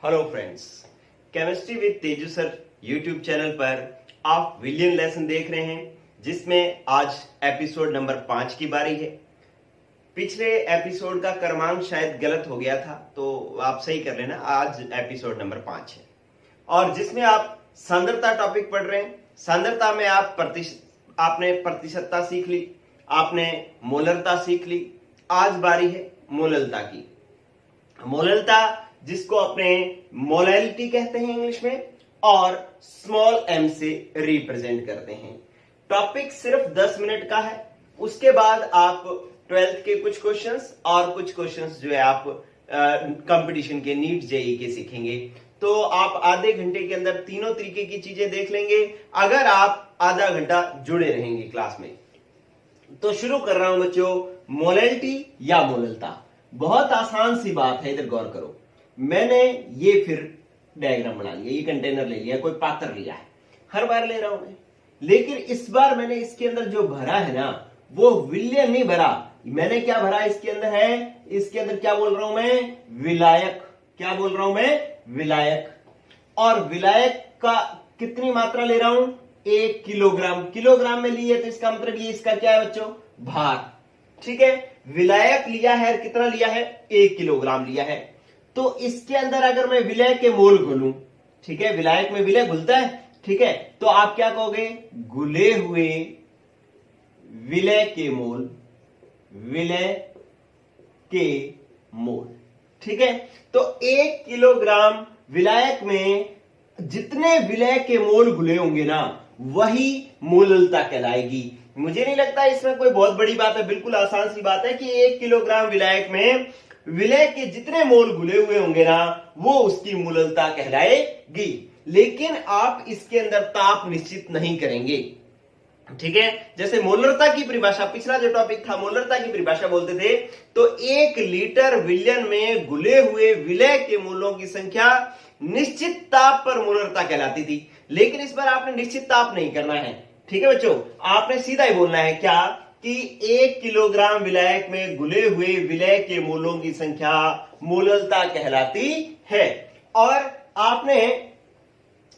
Hello friends, chemistry with Teju sir YouTube channel पर आप विलियन lesson देख रहे हैं, जिसमें आज एपिसोड नंबर 5 की बारी है। पिछले एपिसोड का क्रमांक शायद गलत हो गया था, तो आप सही कर लेना। आज एपिसोड नंबर 5 है और जिसमें आप सांद्रता टॉपिक पढ़ रहे हैं। सांद्रता में आपने प्रतिशतता सीख ली, आपने मोलरता सीख ली। आज बारी है मोललता की। मोललता जिसको अपने मोलैलिटी कहते हैं इंग्लिश में, और स्मॉल एम से रिप्रेजेंट करते हैं। टॉपिक सिर्फ 10 मिनट का है। उसके बाद आप 12th के कुछ क्वेश्चंस और कुछ क्वेश्चंस जो है आप कंपटीशन के नीट जेई के सीखेंगे। तो आप आधे घंटे के अंदर तीनों तरीके की चीजें देख लेंगे अगर आप आधा घंटा जुड़े रहेंगे क्लास में। तो शुरू कर रहा हूं बच्चों, मोलैलिटी या मोललता। बहुत आसान सी बात है, इधर गौर करो। मैंने ये फिर डायग्राम बना लिया, ये कंटेनर ले लिया, कोई पात्र लिया है, हर बार ले रहा हूं मैं, लेकिन इस बार मैंने इसके अंदर जो भरा है ना, वो विलयन नहीं भरा। मैंने क्या भरा इसके अंदर है, इसके अंदर क्या बोल रहा हूं मैं, विलायक। क्या बोल रहा हूं मैं, विलायक। और विलायक का कितनी मात्रा ले रहा हूं, 1 किलोग्राम। किलोग्राम में लिए तो इसका मतलब ये इसका क्या है बच्चों, भार। ठीक है, विलायक लिया है, कितना लिया है, 1 किलोग्राम लिया है। तो इसके अंदर अगर मैं विलय के मोल घुलूं, ठीक है, विलायक में विलय घुलता है, ठीक है, तो आप क्या कहोगे, घुले हुए विलय के मोल, विलय के मोल। ठीक है, तो 1 किलोग्राम विलायक में जितने विलय के मोल घुले होंगे ना, वही मोललता कहलाएगी। मुझे नहीं लगता इसमें कोई बहुत बड़ी बात है, बिल्कुल आसान सी बात है कि 1 किलोग्राम विलायक में विलय के जितने मोल घुले हुए होंगे ना, वो उसकी मोललता कहलाएगी। लेकिन आप इसके अंदर ताप निश्चित नहीं करेंगे। ठीक है, जैसे मोलरता की परिभाषा, पिछला जो टॉपिक था मोलरता की परिभाषा बोलते थे, तो 1 लीटर विलयन में घुले हुए विलय के मोलों की संख्या निश्चित ताप पर मोलरता कहलाती थी। लेकिन इस बार आपने निश्चित ताप नहीं करना है। ठीक है बच्चों, आपने सीधा ही बोलना है क्या, कि 1 किलोग्राम विलायक में घुले हुए विलय के मोलों की संख्या मोललता कहलाती है। और आपने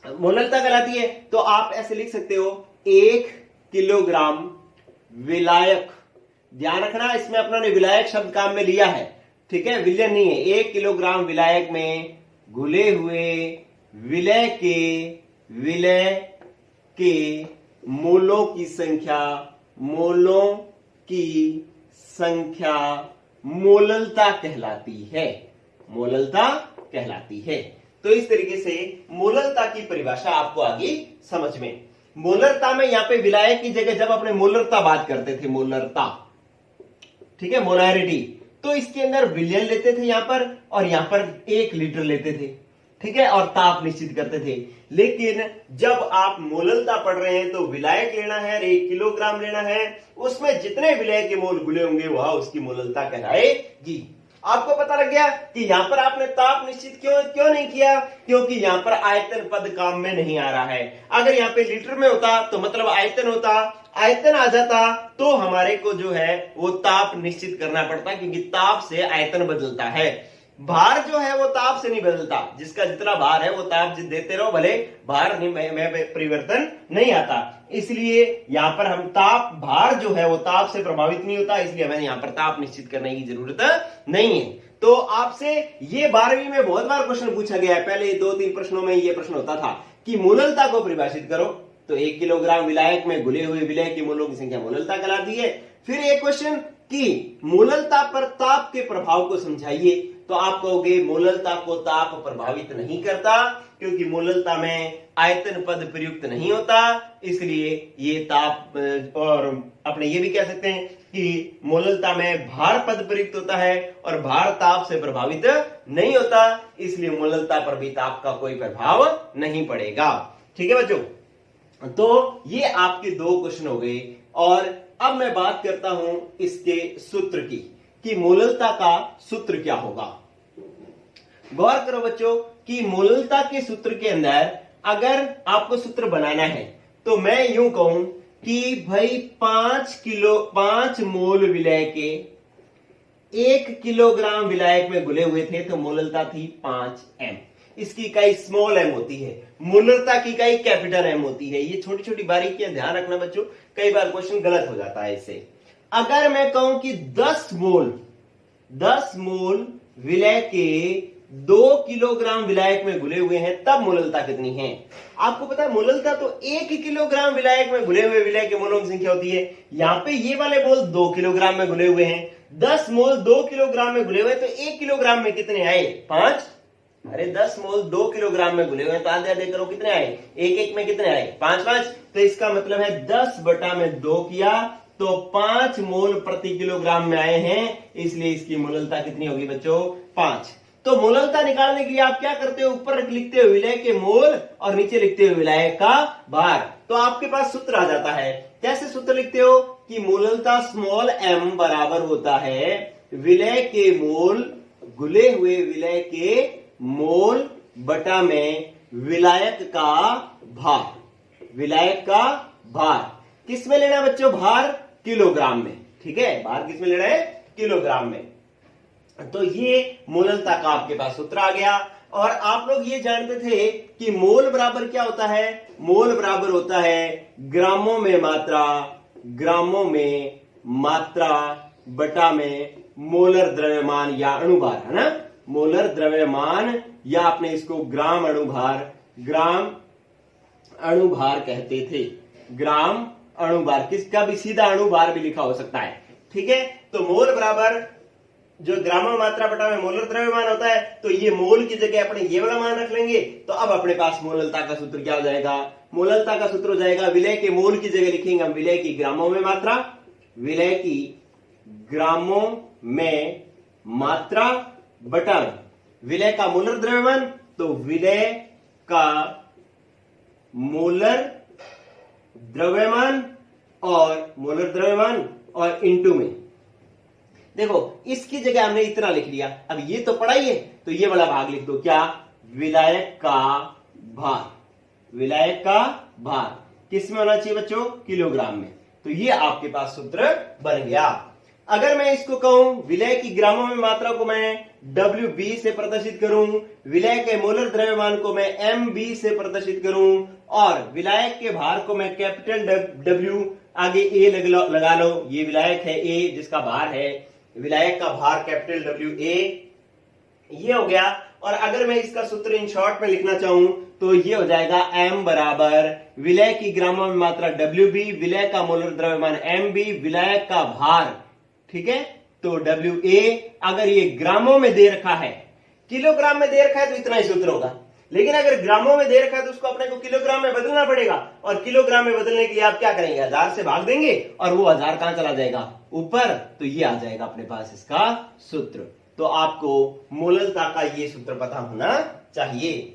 मोललता कहलाती है, तो आप ऐसे लिख सकते हो, 1 किलोग्राम विलायक। ध्यान रखना, इसमें अपना ने विलायक शब्द काम में लिया है, ठीक है, विलयन नहीं है। 1 किलोग्राम विलायक में घुले हुए विलय के मोलों की संख्या, मोलों की संख्या मोललता कहलाती है, मोललता कहलाती है। तो इस तरीके से मोललता की परिभाषा आपको आगे समझ में। मोलरता में यहां पे विलायक की जगह जब अपने मोलरता बात करते थे, मोलरता, ठीक है, मोलैरिटी, तो इसके अंदर विलयन लेते थे यहां पर, और यहां पर 1 लीटर लेते थे, ठीक है, और ताप निश्चित करते थे। लेकिन जब आप मोललता पढ़ रहे हैं तो विलायक लेना है, 1 किलोग्राम लेना है, उसमें जितने विलय के मोल घुले होंगे वह उसकी मोललता कहलाएगी। आपको पता लग गया कि यहां पर आपने ताप निश्चित क्यों नहीं किया, क्योंकि यहां पर आयतन पद काम में नहीं आ रहा है। अगर यहां पे लीटर में होता तो मतलब आयतन होता, आयतन आ जाता तो हमारे को जो है वो ताप निश्चित करना पड़ता, क्योंकि ताप से आयतन बदलता है। भार जो है वो ताप से नहीं बदलता, जिसका जितना भार है वो ताप देते रहो, भले भार में परिवर्तन नहीं आता। इसलिए यहां पर हम ताप, भार जो है वो ताप से प्रभावित नहीं होता, इसलिए हमें यहां पर ताप निश्चित करने की जरूरत नहीं है। तो आपसे ये 12वीं में बहुत बार क्वेश्चन पूछा गया है। पहले 2-3 प्रश्नों में ये प्रश्न होता था कि मोललता को परिभाषित करो, तो 1 किलोग्राम विलायक में घुले हुए विलय के मोलों की संख्या मोललता कहलाती है। फिर एक क्वेश्चन कि मोललता पर ताप के प्रभाव को समझाइए, तो आप कहोगे मोललता को ताप प्रभावित नहीं करता, क्योंकि मोललता में आयतन पद प्रयुक्त नहीं होता, इसलिए ये ताप, और अपने ये भी कह सकते हैं कि मोललता में भार पद प्रयुक्त होता है और भार ताप से प्रभावित नहीं होता, इसलिए मोललता पर भी ताप का कोई प्रभाव नहीं पड़ेगा। ठीक है बच्चों, तो ये आपके 2 क्वेश्चन हो गए। और अब मैं बात करता हूं इसके सूत्र की, कि मोललता का सूत्र क्या होगा। गौर करो बच्चों कि मोललता के सूत्र के अंदर अगर आपको सूत्र बनाना है, तो मैं यूं कहूं कि भाई 5 मोल विलय के 1 किलोग्राम विलायक में घुले हुए थे, तो मोललता थी 5 m। इसकी इकाई स्मॉल एम होती है, मोलरता की इकाई कैपिटल एम होती है। ये छोटी छोटी बारीकियां ध्यान रखना बच्चों, कई बार क्वेश्चन गलत हो जाता है इससे। अगर मैं कहूं कि 10 मोल विलय के 2 किलोग्राम विलायक में घुले हुए हैं, तब मोललता कितनी है? आपको पता है मोललता तो 1 किलोग्राम विलायक में घुले हुए विलय के मोलों की संख्या होती है। यहां पे ये वाले मोल 2 किलोग्राम में घुले हुए हैं, 10 मोल 2 किलोग्राम में घुले हुए, तो 1 किलोग्राम में कितने आए? 5। अरे 10 मोल 2 किलोग्राम में घुले हुए, तो आधे आधे करो, कितने आए? एक एक में कितने आए? 5। तो इसका मतलब है 10/2 किया तो 5 मोल प्रति किलोग्राम में आए हैं, इसलिए इसकी मोललता कितनी होगी बच्चों? 5। तो मोललता निकालने के लिए आप क्या करते हो? ऊपर लिखते हो विलय के मोल और नीचे लिखते हो विलायक का भार। तो आपके पास सूत्र आ जाता है। कैसे सूत्र लिखते हो? कि मोललता स्मॉल m बराबर होता है विलय के मोल, घुले हुए विलय के मोल बटा में विलायक का भार। विलायक का भार किस में लेना बच्चों? भार किलोग्राम में। ठीक है, भार किस में लेना है? किलोग्राम में। तो ये मोललता का आपके पास सूत्र आ गया। और आप लोग ये जानते थे कि मोल बराबर क्या होता है? मोल बराबर होता है ग्रामों में मात्रा, ग्रामों में मात्रा बटा में मोलर द्रव्यमान या अणुभार, है ना? मोलर द्रव्यमान, या आपने इसको ग्राम अणुभार, ग्राम अणुभार कहते थे। ग्राम अणुभार, किसका भी सीधा अणुभार भी लिखा हो सकता है। ठीक है, तो मोल बराबर जो ग्राम मात्रा बटा में मोलर द्रव्यमान होता है, तो ये मोल की जगह अपने ये वाला मान रख लेंगे। तो अब अपने पास मोललता का सूत्र क्या हो जाएगा? मोललता का सूत्र हो जाएगा, विलय के मोल की जगह लिखेंगे हम विलय की ग्रामों में मात्रा, विलय की ग्रामों में मात्रा बटा विलय का मोलर द्रव्यमान, तो विलय का मोलर द्रव्यमान और मोलर द्रव्यमान और इनटू में। देखो इसकी जगह हमने इतना लिख लिया, अब ये तो पढ़ा ही है, तो ये वाला भाग लिख दो। क्या? विलायक का भार। विलायक का भार किस में होना चाहिए बच्चों? किलोग्राम में। तो ये आपके पास सूत्र बन गया। अगर मैं इसको कहूं विलय की ग्रामों में मात्रा को मैं WB से प्रदर्शित करूं, विलय के मोलर द्रव्यमान को मैं MB से प्रदर्शित करूं, और विलायक के भार को मैं कैपिटल W आगे A लगा लो, ये विलायक है A जिसका भार है, विलायक का भार कैपिटल WA, ये हो गया। और अगर मैं इसका सूत्र इन शॉर्ट में लिखना चाहूं तो ये हो जाएगा M बराबर विलय की ग्रामों में मात्रा WB, विलय का मोलर द्रव्यमान MB, विलायक का भार। ठीक है, तो WA अगर ये ग्रामों में दे रखा है, किलोग्राम में दे रखा है तो इतना ही सूत्र होगा, लेकिन अगर ग्रामों में दे रखा है तो उसको अपने को किलोग्राम में बदलना पड़ेगा। और किलोग्राम में बदलने के लिए आप क्या करेंगे? 1000 से भाग देंगे और वो 1000 कहां चला जाएगा? ऊपर। तो ये आ जाएगा अपने पास इसका सूत्र। तो आपको मोललता का ये सूत्र पता होना चाहिए।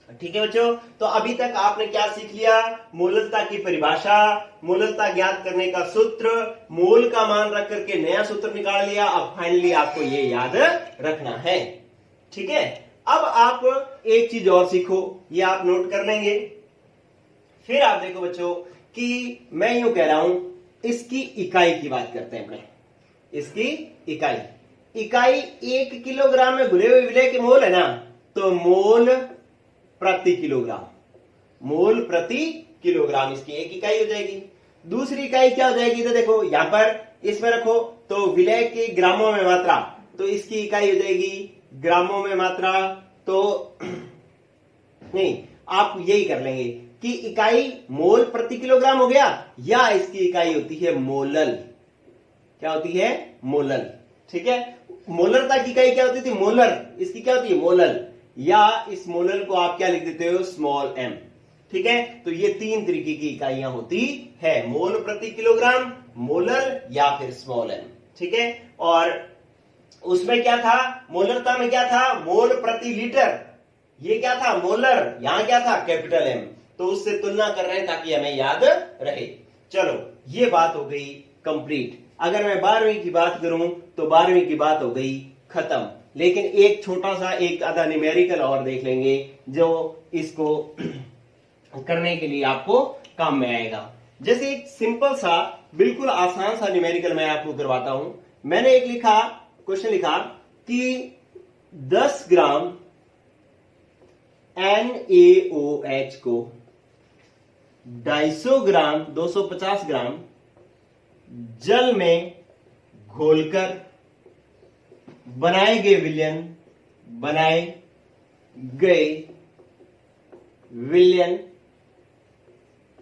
ठीक है बच्चों, तो अभी तक आपने क्या सीख लिया? मोललता की परिभाषा, मोललता ज्ञात करने का सूत्र, मोल का मान रख करके नया सूत्र निकाल लिया। अब फाइनली आपको ये याद रखना है। ठीक है, अब आप एक चीज और सीखो, ये आप नोट कर लेंगे। फिर आप देखो बच्चों कि मैं यूं कह रहा हूं, इसकी इकाई की बात करते हैं अपने। इसकी इकाई 1 किलोग्राम में घुले हुए विलय के मोल है ना, तो मोल प्रति किलोग्राम, मोल प्रति किलोग्राम इसकी एक इकाई हो जाएगी। दूसरी इकाई क्या हो जाएगी? तो देखो यहां पर इसमें रखो, तो विलय की ग्रामों में मात्रा, तो इसकी इकाई हो जाएगी ग्रामों में मात्रा। तो नहीं, आप यही कर लेंगे कि इकाई मोल प्रति किलोग्राम हो गया, या इसकी इकाई होती है मोलल। क्या होती है? मोलल। ठीक है, मोलरता की इकाई क्या होती थी? मोलर। इसकी क्या होती है? मोलल। या इस मोलल को आप क्या लिख देते हो? Small m। ठीक है, तो ये 3 तरीके की इकाइयां होती है, मोल प्रति किलोग्राम, मोलर या फिर स्मॉल m। ठीक है, और उसमें क्या था? मोलरता में क्या था? मोल प्रति लीटर। ये क्या था? मोलर। यहां क्या था? Capital M। तो उससे तुलना कर रहे हैं ताकि हमें याद रहे। चलो ये बात हो गई कंप्लीट। अगर मैं 12वीं की बात करूं तो 12वीं की बात हो गई खत्म। लेकिन एक छोटा सा एक आधा न्यूमेरिकल और देख लेंगे जो इसको करने के लिए आपको काम में आएगा। जैसे एक सिंपल सा बिल्कुल आसान सा न्यूमेरिकल मैं आपको करवाता हूं। मैंने एक क्वेश्चन लिखा कि 10 ग्राम NaOH को 250 ग्राम 250 ग्राम जल में घोलकर बनाए गए विलयन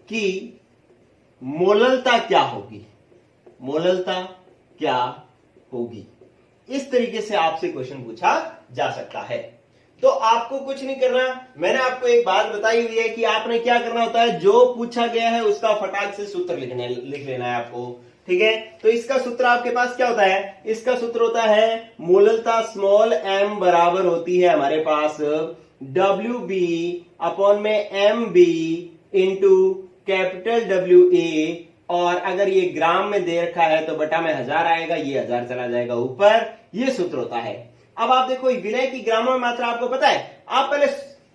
की मोललता क्या होगी? इस तरीके से आपसे क्वेश्चन पूछा जा सकता है। तो आपको कुछ नहीं करना, मैंने आपको एक बात बताई हुई है कि आपने क्या करना होता है, जो पूछा गया है उसका फटाक से सूत्र लिख लेना है आपको, ठीक है। तो इसका सूत्र आपके पास क्या होता है? इसका सूत्र होता है मोललता स्मॉल m बराबर होती है हमारे पास WB अपॉन में MB इंटू कैपिटल WA, और अगर ये ग्राम में दे रखा है तो बटा में 1000 आएगा, ये 1000 चला जाएगा ऊपर, ये सूत्र होता है। अब आप देखो विलय की ग्रामों में मात्रा आपको पता है, आप पहले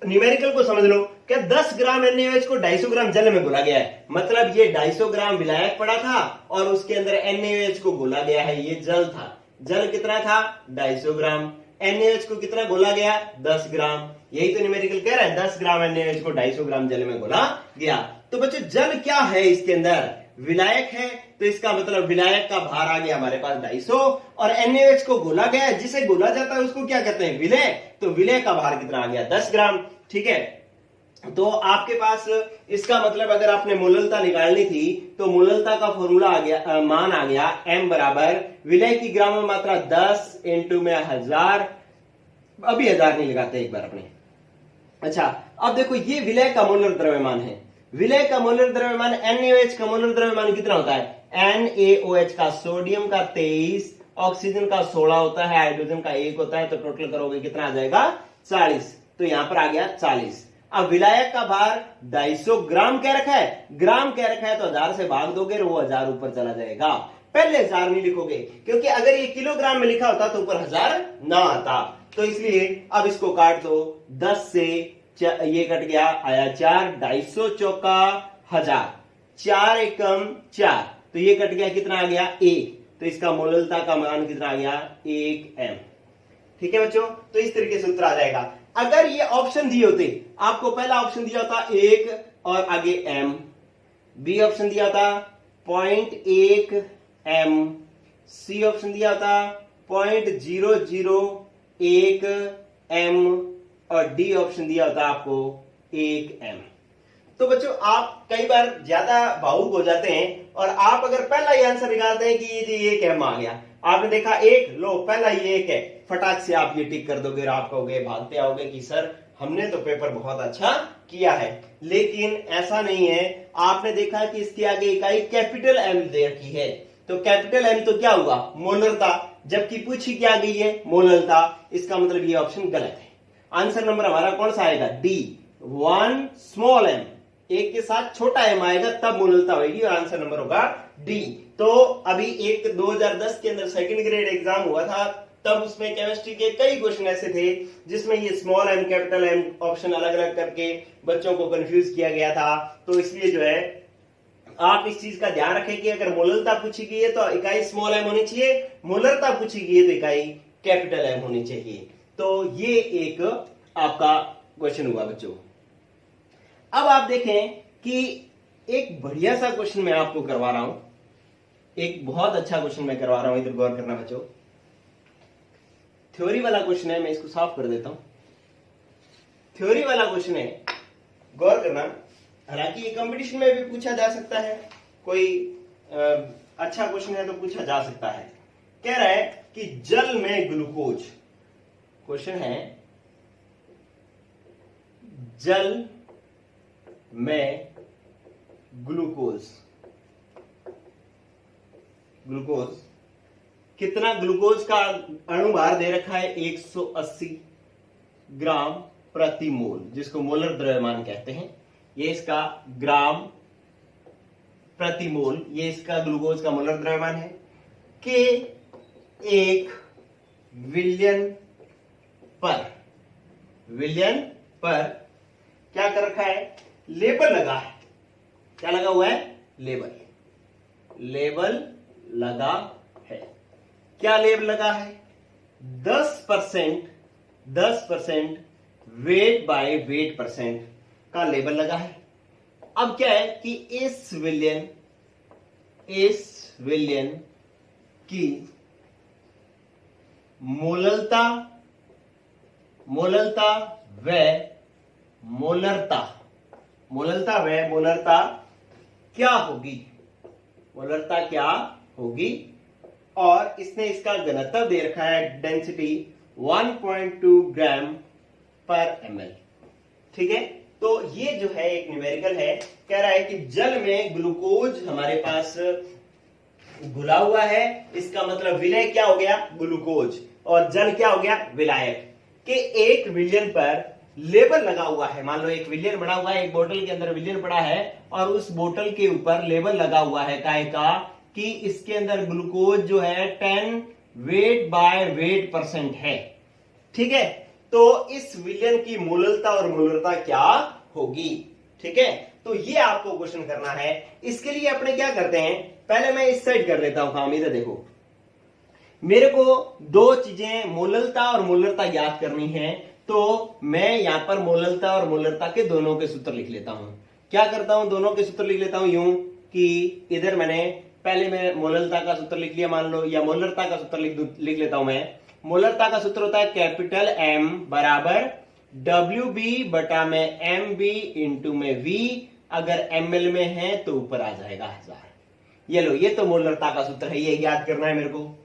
न्यूमेरिकल को समझ लो कि 10 ग्राम NaOH को 250 ग्राम जल में घोला गया है, मतलब ये 250 ग्राम विलायक पड़ा था और उसके अंदर NaOH को घोला गया है, ये जल था। जल कितना था? 250 ग्राम। NaOH को कितना घोला गया? 10 ग्राम। यही तो न्यूमेरिकल कह रहा है, 10 ग्राम NaOH को 250 ग्राम जल में घोला गया। तो बच्चों जल क्या है? इसके अंदर विलायक है, तो इसका मतलब विलायक का भार आ गया हमारे पास 250, और NaOH को घोला गया, जिसे घोला जाता है उसको क्या कहते हैं? विलय। तो विलय का भार कितना आ गया? 10 ग्राम, ठीक है। तो आपके पास इसका मतलब अगर आपने मोललता निकालनी थी तो मोललता का फॉर्मूला आ गया, मान आ गया m बराबर विलय की ग्राम मात्रा 10 इंटू में 1000, अभी 1000 नहीं लगाते एक बार अपने। अच्छा, अब देखो ये विलय का मोलर द्रव्यमान है, विलय का मोलर द्रव्यमान, NaOH का मोलर द्रव्यमान कितना होता है? NaOH का सोडियम का 23, ऑक्सीजन का 16 होता है, हाइड्रोजन का 1 होता है, तो टोटल करोगे कितना आ जाएगा? 40। तो यहां पर आ गया 40। अब विलायक का भार 250 ग्राम कह रखा है, ग्राम कह रखा है तो 1000 से भाग दोगे, वो 1000 ऊपर चला जाएगा। पहले 1000 नहीं लिखोगे, क्योंकि अगर ये किलोग्राम में लिखा होता तो ऊपर 1000 ना आता, तो इसलिए अब इसको काट दो, 10 से ये कट गया, आया 4, 250 चौका 1000, 4 एकम 4, तो ये कट गया, कितना आ गया? 1। तो इसका मोललता का मान कितना आ गया? 1m। ठीक है बच्चों, तो इस तरीके से उत्तर आ जाएगा। अगर ये ऑप्शन दिए होते, आपको पहला ऑप्शन दिया होता 1 और आगे m, बी ऑप्शन दिया होता 0.1 m, सी ऑप्शन दिया होता 0.001 m, और डी ऑप्शन दिया होता आपको 1 m। तो बच्चों आप कई बार ज्यादा भावुक हो जाते हैं और आप अगर पहला ही आंसर निकालते हैं कि ये 1 m आ गया, आपने देखा 1, लो पहला ये 1 है, फटाक से आप ये टिक कर दोगे और आप कहोगे, भागते आओगे कि सर हमने तो पेपर बहुत अच्छा किया है। लेकिन ऐसा नहीं है, आपने देखा कि इसके आगे इकाई कैपिटल M दे रखी है, तो कैपिटल M तो क्या हुआ? मोलरता, जबकि पूछी क्या गई है? मोलरता। इसका मतलब ये ऑप्शन गलत है। आंसर नंबर हमारा कौन सा आएगा? डी, 1 स्मॉल m, एक के साथ छोटा m आएगा तब मोललता होगी, और आंसर नंबर होगा डी। तो अभी एक 2010 के अंदर सेकंड ग्रेड एग्जाम हुआ था, तब उसमें केमिस्ट्री के कई क्वेश्चन ऐसे थे जिसमें ये small m capital M option अलग अलग करके बच्चों को कंफ्यूज किया गया था। तो इसलिए जो है आप इस चीज का ध्यान रखें कि अगर मोललता पूछी गई है तो इकाई स्मॉल m होनी चाहिए, मोलरता पूछी गई है तो इकाई कैपिटल M होनी चाहिए। तो ये एक आपका क्वेश्चन हुआ बच्चों। अब आप देखें कि एक बढ़िया सा क्वेश्चन मैं आपको करवा रहा हूं, एक बहुत अच्छा क्वेश्चन मैं करवा रहा हूं, इधर गौर करना बच्चों। थ्योरी वाला क्वेश्चन है, मैं इसको साफ कर देता हूं। थ्योरी वाला क्वेश्चन है, गौर करना। हालांकि ये कंपटीशन में भी पूछा जा सकता है, कोई अच्छा क्वेश्चन है तो पूछा जा सकता है। कह रहा है कि जल में ग्लूकोज, क्वेश्चन है जल में ग्लूकोज कितना ग्लूकोज का अणुभार दे रखा है? 180 ग्राम प्रति मोल, जिसको मोलर द्रव्यमान कहते हैं। ये इसका ग्राम प्रति मोल, ये इसका ग्लूकोज का मोलर द्रव्यमान है। के एक विलियन पर क्या कर रखा है? लेबल लगा है। क्या लगा हुआ है? लेबल लगा है। क्या लेबल लगा है? 10% वेट बाय वेट परसेंट का लेबल लगा है। अब क्या है कि इस विलयन की मोललता व मोलरता क्या होगी, और इसने इसका घनत्व दे रखा है डेंसिटी 1.2 ग्राम पर ml। ठीक है, तो ये जो है एक न्यूमेरिकल है, कह रहा है कि जल में ग्लूकोज हमारे पास घुला हुआ है, इसका मतलब विलय क्या हो गया, ग्लूकोज, और जल क्या हो गया, विलायक, के एक विलयन पर लेबल लगा हुआ है। मान लो एक विलयन बना हुआ है, एक बोतल के अंदर विलयन पड़ा है और उस बोतल के ऊपर लेबल लगा हुआ है काहे का, कि इसके अंदर ग्लूकोज जो है 10 वेट बाय वेट परसेंट है। ठीक है, तो इस विलयन की मोललता और मोलरता क्या होगी। ठीक है, तो ये आपको क्वेश्चन करना है। इसके लिए अपने क्या करते हैं, पहले मैं इस साइड कर लेता हूं काम। इधर देखो, मेरे को दो चीजें मोललता और मोलरता याद करनी है, तो मैं यहां पर मोललता और मोलरता के दोनों के सूत्र लिख लेता हूं। क्या करता हूं, दोनों के सूत्र लिख लेता हूं यूं कि इधर मैंने पहले मैं मोललता का सूत्र लिख लिया मान लो, या मोलरता का सूत्र लिख लेता हूं मैं। मोलरता का सूत्र होता है कैपिटल M बराबर WB बटा में MB इंटू में V, अगर ml में है तो ऊपर आ जाएगा 1000। ये लो, ये तो मोलरता का सूत्र है, ये याद करना है मेरे को।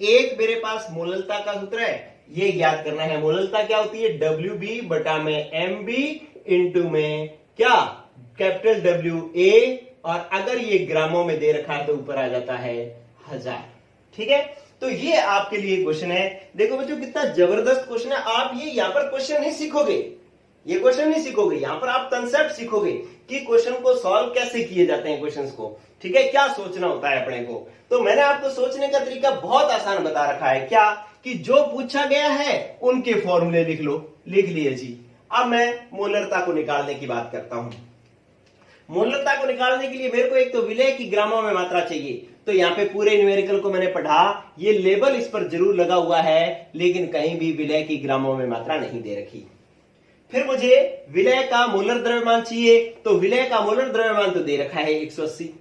एक मेरे पास मोललता का सूत्र है, ये याद करना है। मोललता क्या होती है, WB बटा में MB इंटू में क्या, कैपिटल WA, और अगर ये ग्रामों में दे रखा है तो ऊपर आ जाता है 1000। ठीक है, तो ये आपके लिए क्वेश्चन है। देखो बच्चों कितना जबरदस्त क्वेश्चन है। आप ये यहां पर क्वेश्चन नहीं सीखोगे, ये क्वेश्चन नहीं सीखोगे, यहां पर आप कंसेप्ट सीखोगे कि क्वेश्चन को सॉल्व कैसे किए जाते हैं, क्वेश्चंस को। ठीक है, क्या सोचना होता है अपने को। तो मैंने आपको सोचने का तरीका बहुत आसान बता रखा है, क्या कि जो पूछा गया है उनके फॉर्मूले लिख लो, लिख लिए जी। अब मैं मोलरता को निकालने की बात करता हूं। मोलरता को निकालने के लिए मेरे को एक तो विलय की ग्रामों में मात्रा चाहिए, तो यहाँ पे पूरे न्यूमेरिकल को मैंने पढ़ा, ये लेबल इस पर जरूर लगा हुआ है, लेकिन कहीं भी विलय की ग्रामों में मात्रा नहीं दे रखी। फिर मुझे विलय का मोलर द्रव्यमान चाहिए, तो विलय का मोलर द्रव्यमान तो दे रखा है 180।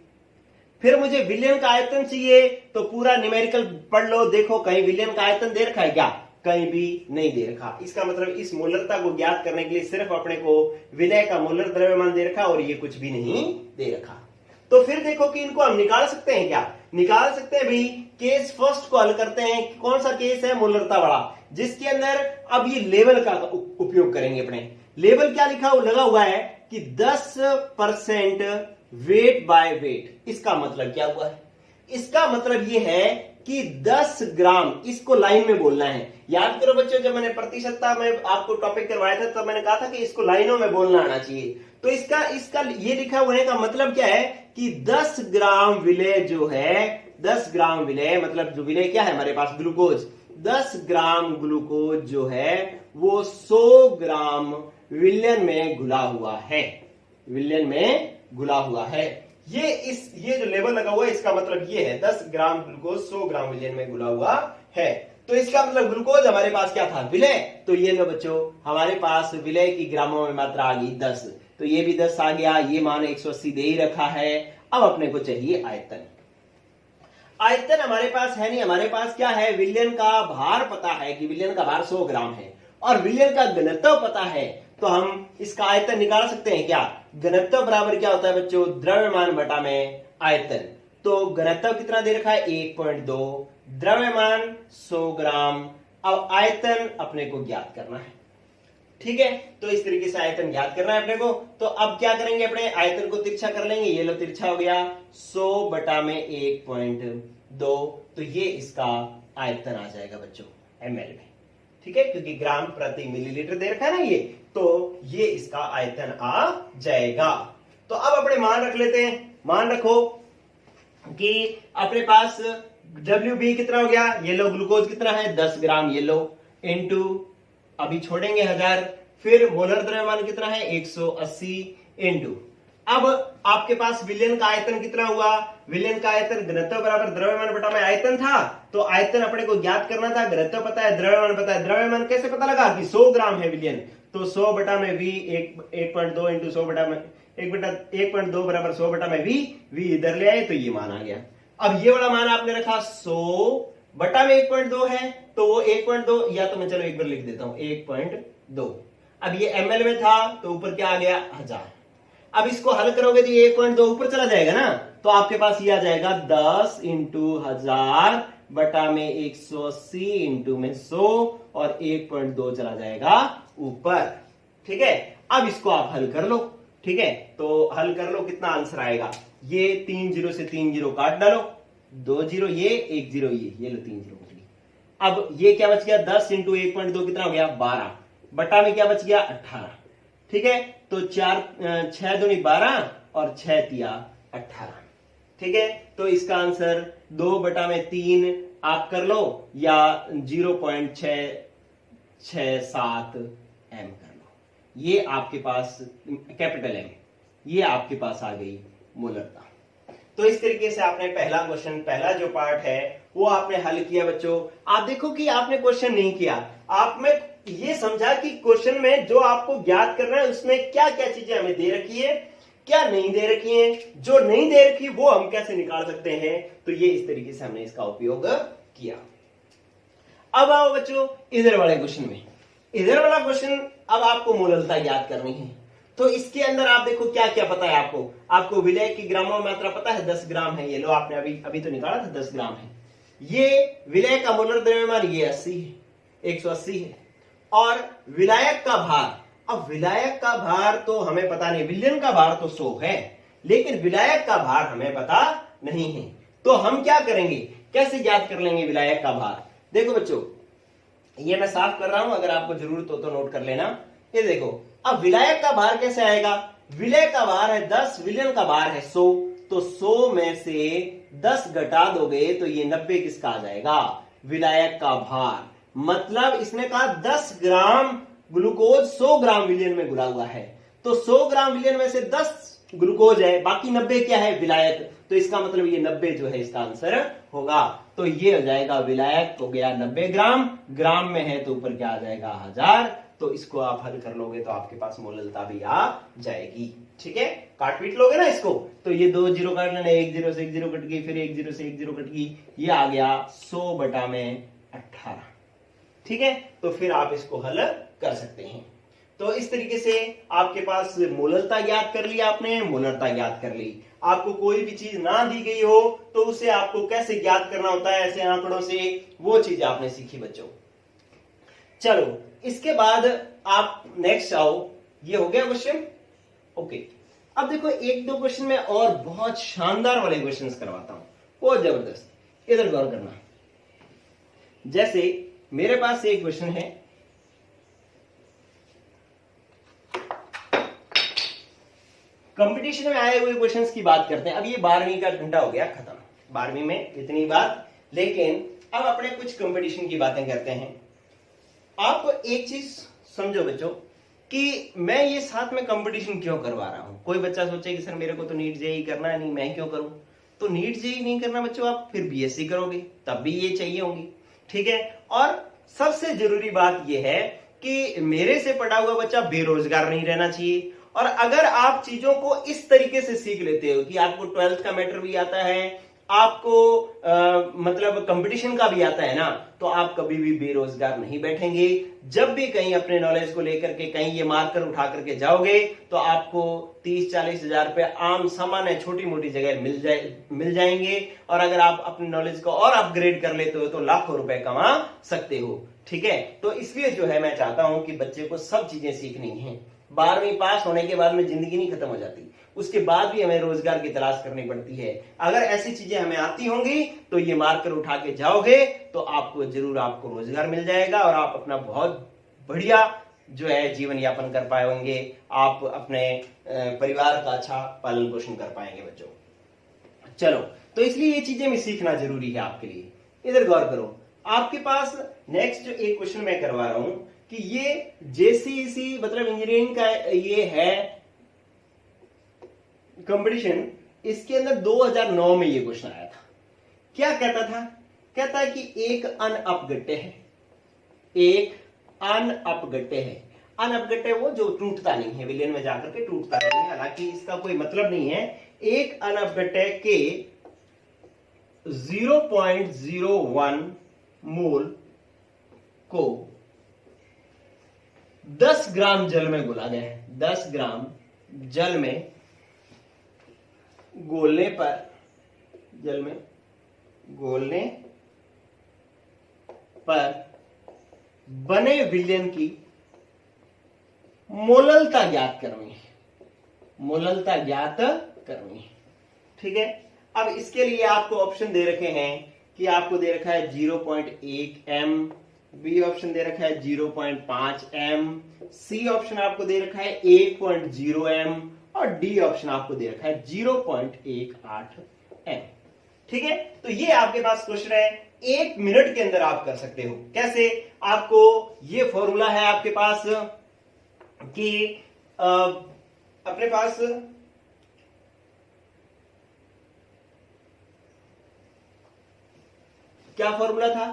फिर मुझे विलयन का आयतन चाहिए, तो पूरा न्यूमेरिकल पढ़ लो, देखो कहीं विलयन का आयतन दे रखा है क्या, कहीं भी नहीं दे रखा। इसका मतलब इस मोलरता को ज्ञात करने के लिए सिर्फ अपने को विलय का मोलर द्रव्यमान दे रखा और ये कुछ भी नहीं दे रखा। तो फिर देखो कि इनको हम निकाल सकते हैं क्या, निकाल सकते हैं भाई। केस फर्स्ट को हल करते हैं। कौन सा केस है, मोलरता वाला, जिसके अंदर अब ये लेवल का उपयोग करेंगे अपने। लेवल क्या लिखा लगा हुआ है कि 10% वेट बाय वेट। इसका मतलब क्या हुआ है, इसका मतलब ये है कि 10 ग्राम, इसको लाइन में बोलना है। याद करो बच्चों, जब मैंने प्रतिशतता में आपको टॉपिक करवाया था, तब मैंने कहा था कि इसको लाइनों में बोलना आना चाहिए। तो इसका ये लिखा होने का मतलब क्या है कि 10 ग्राम विलय जो है, 10 ग्राम विलय मतलब जो विलय क्या है हमारे पास, ग्लूकोज। 10 ग्राम ग्लूकोज जो है वो 100 ग्राम विलयन में घुला हुआ है, विलयन में घुला हुआ है। ये जो लेवल लगा हुआ है, इसका मतलब ये है 10 ग्राम ग्लूकोज 100 ग्राम विलयन में घुला हुआ है। तो इसका मतलब ग्लूकोज हमारे पास क्या था, विलय। तो ये लो बच्चों, हमारे पास विलय की ग्रामों में मात्रा आ गई 10, तो ये भी 10 आ गया। ये मान 180 दे ही रखा है। अब अपने को चाहिए आयतन। आयतन हमारे पास है नहीं, हमारे पास क्या है, विलयन का भार पता है कि विलयन का भार 100 ग्राम है, और विलयन का घनत्व पता है, तो हम इसका आयतन निकाल सकते हैं क्या। घनत्व बराबर क्या होता है बच्चों, द्रव्यमान बटा में आयतन। तो घनत्व कितना दे रखा है, 1.2, द्रव्यमान 100 ग्राम। अब आयतन अपने को ज्ञात करना है। ठीक है, तो इस तरीके से आयतन ज्ञात करना है अपने को। तो अब क्या करेंगे, अपने आयतन को तिरछा कर लेंगे। ये लो तिरछा हो गया, 100 बटा में 1.2, तो ये इसका आयतन आ जाएगा बच्चों ml में। ठीक है, क्योंकि ग्राम प्रति मिलीलीटर दे रखा है ना ये, तो ये इसका आयतन आ जाएगा। तो अब अपने मान रख लेते हैं। मान रखो कि अपने पास WB कितना हो गया, ये लो ग्लूकोज कितना है 10 ग्राम, ये लो इनटू अभी छोड़ेंगे 1000, फिर मोलर द्रव्यमान कितना है 180 इनटू, अब आपके पास विलयन का आयतन कितना हुआ, विलयन का आयतन घनत्व बराबर द्रव्यमान बटा में आयतन था। तो आयतन अपने को ज्ञात करना था, घनत्व पता है, द्रव्यमान पता है। द्रव्यमान कैसे पता लगा कि 100 ग्राम है विलयन, तो 100 बटा में v 1.2 इंटू 100 बटा में 1.2 बराबर 100 बटा में v इधर ले आए तो ये मान आ गया। अब ये वाला मान आपने रखा 100 बटा में 1.2 है तो वो 1.2 या तो मैं चलो एक बार लिख देता हूं 1.2। अब ये ml में था तो ऊपर क्या आ गया 1000। अब इसको हल करोगे तो ये 1.2 ऊपर चला जाएगा ना, तो आपके पास ये आ जाएगा 10 इंटू 1000 बटा में 180 इंटू में 100 और 1.2 चला जाएगा ऊपर। ठीक है, अब इसको आप हल कर लो। ठीक है, तो हल कर लो, कितना आंसर आएगा, ये 3 जीरो से 3 जीरो काट डालो, 2 जीरो ये 1 जीरो ये लो 3 जीरो कट गई। अब ये क्या बच गया 10 इंटू 1.2 कितना हो गया 12 बटा में क्या बच गया 18। ठीक है, तो 6 दूनी 12 और 6 तिया 18। ठीक है, तो इसका आंसर 2 बटा में 3 आप कर लो या 0.667 एम कर लो। ये आपके पास कैपिटल एम, ये आपके पास आ गई मोलरता। तो इस तरीके से आपने पहला क्वेश्चन, पहला जो पार्ट है वो आपने हल किया। बच्चों आप देखो कि आपने क्वेश्चन नहीं किया, आपने ये समझा कि क्वेश्चन में जो आपको ज्ञात करना है उसमें क्या क्या चीजें हमें दे रखी है, क्या नहीं दे रखी है, जो नहीं दे रखी वो हम कैसे निकाल सकते हैं। तो ये इस तरीके से हमने इसका उपयोग किया। अब आओ बच्चों इधर वाले क्वेश्चन में। इधर वाला क्वेश्चन अब आपको मोलरता याद करनी है। तो इसके अंदर आप देखो क्या क्या पता है आपको विलय की ग्रामों में मात्रा पता है 10 ग्राम है। ये लो आपने अभी तो निकाला था 10 ग्राम है। ये विलय का मोलर द्रव्यमान ये 80 है, 180 है। और विलायक का भार, अब विलायक का भार तो हमें पता नहीं, विलयन का भार तो 100 है लेकिन विलायक का भार हमें पता नहीं है। तो हम क्या करेंगे, कैसे ज्ञात कर लेंगे विलायक का भार। देखो बच्चों ये मैं साफ कर रहा हूं, अगर आपको जरूरत हो तो नोट कर लेना। ये देखो अब विलायक का भार कैसे आएगा, विलय का भार है 10, विलयन का भार है 100, तो 100 में से 10 घटा दोगे तो ये 90 किसका आ जाएगा, विलायक का भार। मतलब इसने कहा 10 ग्राम ग्लूकोज 100 ग्राम विलयन में घुला हुआ है, तो 100 ग्राम विलयन में से 10 ग्लूकोज है, बाकी 90 क्या है विलायक। तो इसका मतलब ये 90 जो है इसका आंसर होगा। तो ये हो जाएगा विलायक हो गया 90 ग्राम, ग्राम में है तो ऊपर क्या आ जाएगा 1000। तो इसको आप हल कर लोगे तो आपके पास मोलरता भी आ जाएगी। ठीक है, काट पीट लोगे ना इसको, तो ये 2 जीरो काट लेना, 1 जीरो से 1 जीरो कट गई, फिर 1 जीरो से 1 जीरो कट गई, ये आ गया 100 बटा में 18। ठीक है, तो फिर आप इसको हल कर सकते हैं। तो इस तरीके से आपके पास मोलरता ज्ञात कर ली, आपने मोलरता ज्ञात कर ली। आपको कोई भी चीज ना दी गई हो तो उसे आपको कैसे ज्ञात करना होता है ऐसे आंकड़ों से, वो चीज आपने सीखी बच्चों। चलो इसके बाद आप नेक्स्ट आओ, ये हो गया क्वेश्चन। ओके, अब देखो एक दो क्वेश्चन में और बहुत शानदार वाले क्वेश्चंस करवाता हूं, बहुत जबरदस्त। इधर गौर करना। जैसे मेरे पास एक क्वेश्चन है, कंपटीशन में आए हुए क्वेश्चंस की बात करते हैं। अब ये 12वीं का घंटा हो गया खत्म, 12वीं में इतनी बात, लेकिन अब अपने कुछ कंपटीशन की बातें करते हैं। आप एक चीज समझो बच्चों कि मैं ये साथ में कंपटीशन क्यों करवा रहा हूं। कोई बच्चा सोचे कि सर मेरे को तो नीट जेईई करना है, नहीं मैं क्यों करूं। तो नीट जेईई नहीं करना बच्चों, आप फिर बीएससी करोगे तब भी ये चाहिए होंगी। ठीक है, और सबसे जरूरी बात यह है कि मेरे से पढ़ा हुआ बच्चा बेरोजगार नहीं रहना चाहिए। और अगर आप चीजों को इस तरीके से सीख लेते हो कि आपको 12th का मैटर भी आता है, आपको मतलब कंपटीशन का भी आता है ना, तो आप कभी भी बेरोजगार नहीं बैठेंगे। जब भी कहीं अपने नॉलेज को लेकर के कहीं ये मार्कर उठा करके जाओगे तो आपको 30-40 हजार रुपए आम सामान्य छोटी मोटी जगह मिल जाएंगे। और अगर आप अपने नॉलेज को और अपग्रेड कर लेते हो तो लाखों रुपए कमा सकते हो। ठीक है, तो इसलिए जो है मैं चाहता हूं कि बच्चे को सब चीजें सीखनी है। 12वीं पास होने के बाद में जिंदगी नहीं खत्म हो जाती, उसके बाद भी हमें रोजगार की तलाश करनी पड़ती है। अगर ऐसी चीजें हमें आती होंगी तो ये मार्कर उठा के जाओगे तो आपको जरूर आपको रोजगार मिल जाएगा और आप अपना बहुत बढ़िया जो है जीवन यापन कर पाएंगे। आप अपने परिवार का अच्छा पालन पोषण कर पाएंगे बच्चों। चलो, तो इसलिए ये चीजें भी सीखना जरूरी है आपके लिए। इधर गौर करो, आपके पास नेक्स्ट जो एक क्वेश्चन मैं करवा रहा हूं कि ये जेसीसी मतलब इंजीनियरिंग का ये है कंपटीशन, इसके अंदर 2009 में ये क्वेश्चन आया था। क्या कहता था, कहता है कि एक अन अपगट्टे है, एक अन अपगट्टे है। अनअपगट है वो जो टूटता नहीं है, विलयन में जाकर के टूटता नहीं है, हालांकि इसका कोई मतलब नहीं है। एक अनअपगट है के 0.01 मोल को 10 ग्राम जल में घोला गया है। 10 ग्राम जल में घोलने पर, जल में घोलने पर बने विलयन की मोललता ज्ञात करनी है। मोललता ज्ञात करनी है, ठीक है। अब इसके लिए आपको ऑप्शन दे रखे हैं कि आपको दे रखा है 0.1 m, बी ऑप्शन दे रखा है 0.5 m, सी ऑप्शन आपको दे रखा है 1.0 m और डी ऑप्शन आपको दे रखा है 0.18 m, ठीक है। तो ये आपके पास क्वेश्चन है, 1 मिनट के अंदर आप कर सकते हो। कैसे? आपको ये फॉर्मूला है आपके पास कि अपने पास क्या फॉर्मूला था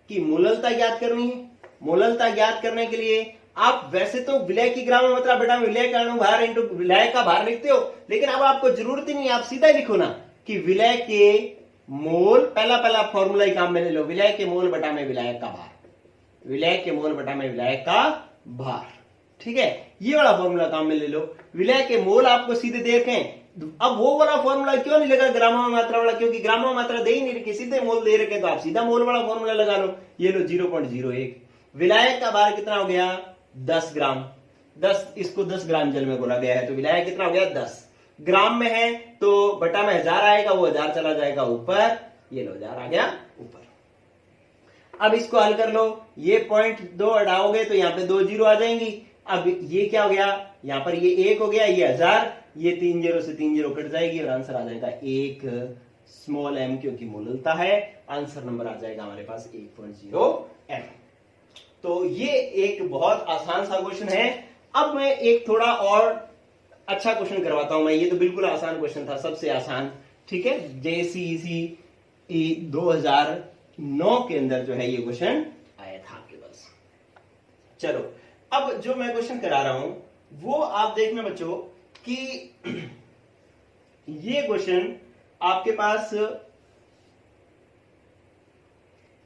कि मोललता ज्ञात करनी है। मोललता ज्ञात करने के लिए आप वैसे तो विलय की ग्राम में मात्रा बटा विलय का अणु भार इंटू विलय का भार लिखते हो, लेकिन अब आपको जरूरत ही नहीं, आप सीधा ही लिखो ना कि विलय के मोल, पहला फॉर्मूला ही काम में ले लो, विलय के मोल बटा में विलय का भार, विलय के मोल बटा में विलय का भार, ठीक है। ये वाला फॉर्मूला काम में ले लो। विलय के मोल आपको सीधे देखें, अब वो वाला फॉर्मूला क्यों नहीं लगा ग्रामों में मात्रा वाला, क्योंकि ग्रामों में मात्रा दे ही नहीं रखी, सीधे मोल दे रखे, तो आप सीधा मोल वाला फॉर्मूला लगा लो। ये लो 0.01। विलायक का भार कितना हो गया? 10 ग्राम। 10, इसको 10 ग्राम जल में घोला गया है, तो विलायक कितना हो गया? 10 ग्राम में है तो बटा में 1000 आएगा, वो 1000 चला जाएगा ऊपर, ये लो 1000 आ गया ऊपर। अब इसको हल कर लो, ये 0.2 हटाओगे तो यहाँ पे 2 जीरो आ जाएंगी। अब ये क्या हो गया? यहाँ पर ये 1 हो गया, ये 1000, ये 3 जीरो से 3 जीरो कट जाएगी और आंसर आ जाएगा 1 स्मॉल m, क्योंकि मोललता है। आंसर नंबर आ जाएगा हमारे पास 1.0 m। तो ये एक बहुत आसान सा क्वेश्चन है। अब मैं एक थोड़ा और अच्छा क्वेश्चन करवाता हूं मैं, ये तो बिल्कुल आसान क्वेश्चन था, सबसे आसान, ठीक है। JCEC 2009 के अंदर जो है ये क्वेश्चन आया था आपके पास। चलो, अब जो मैं क्वेश्चन करा रहा हूं वो आप देखना बच्चों कि ये क्वेश्चन आपके पास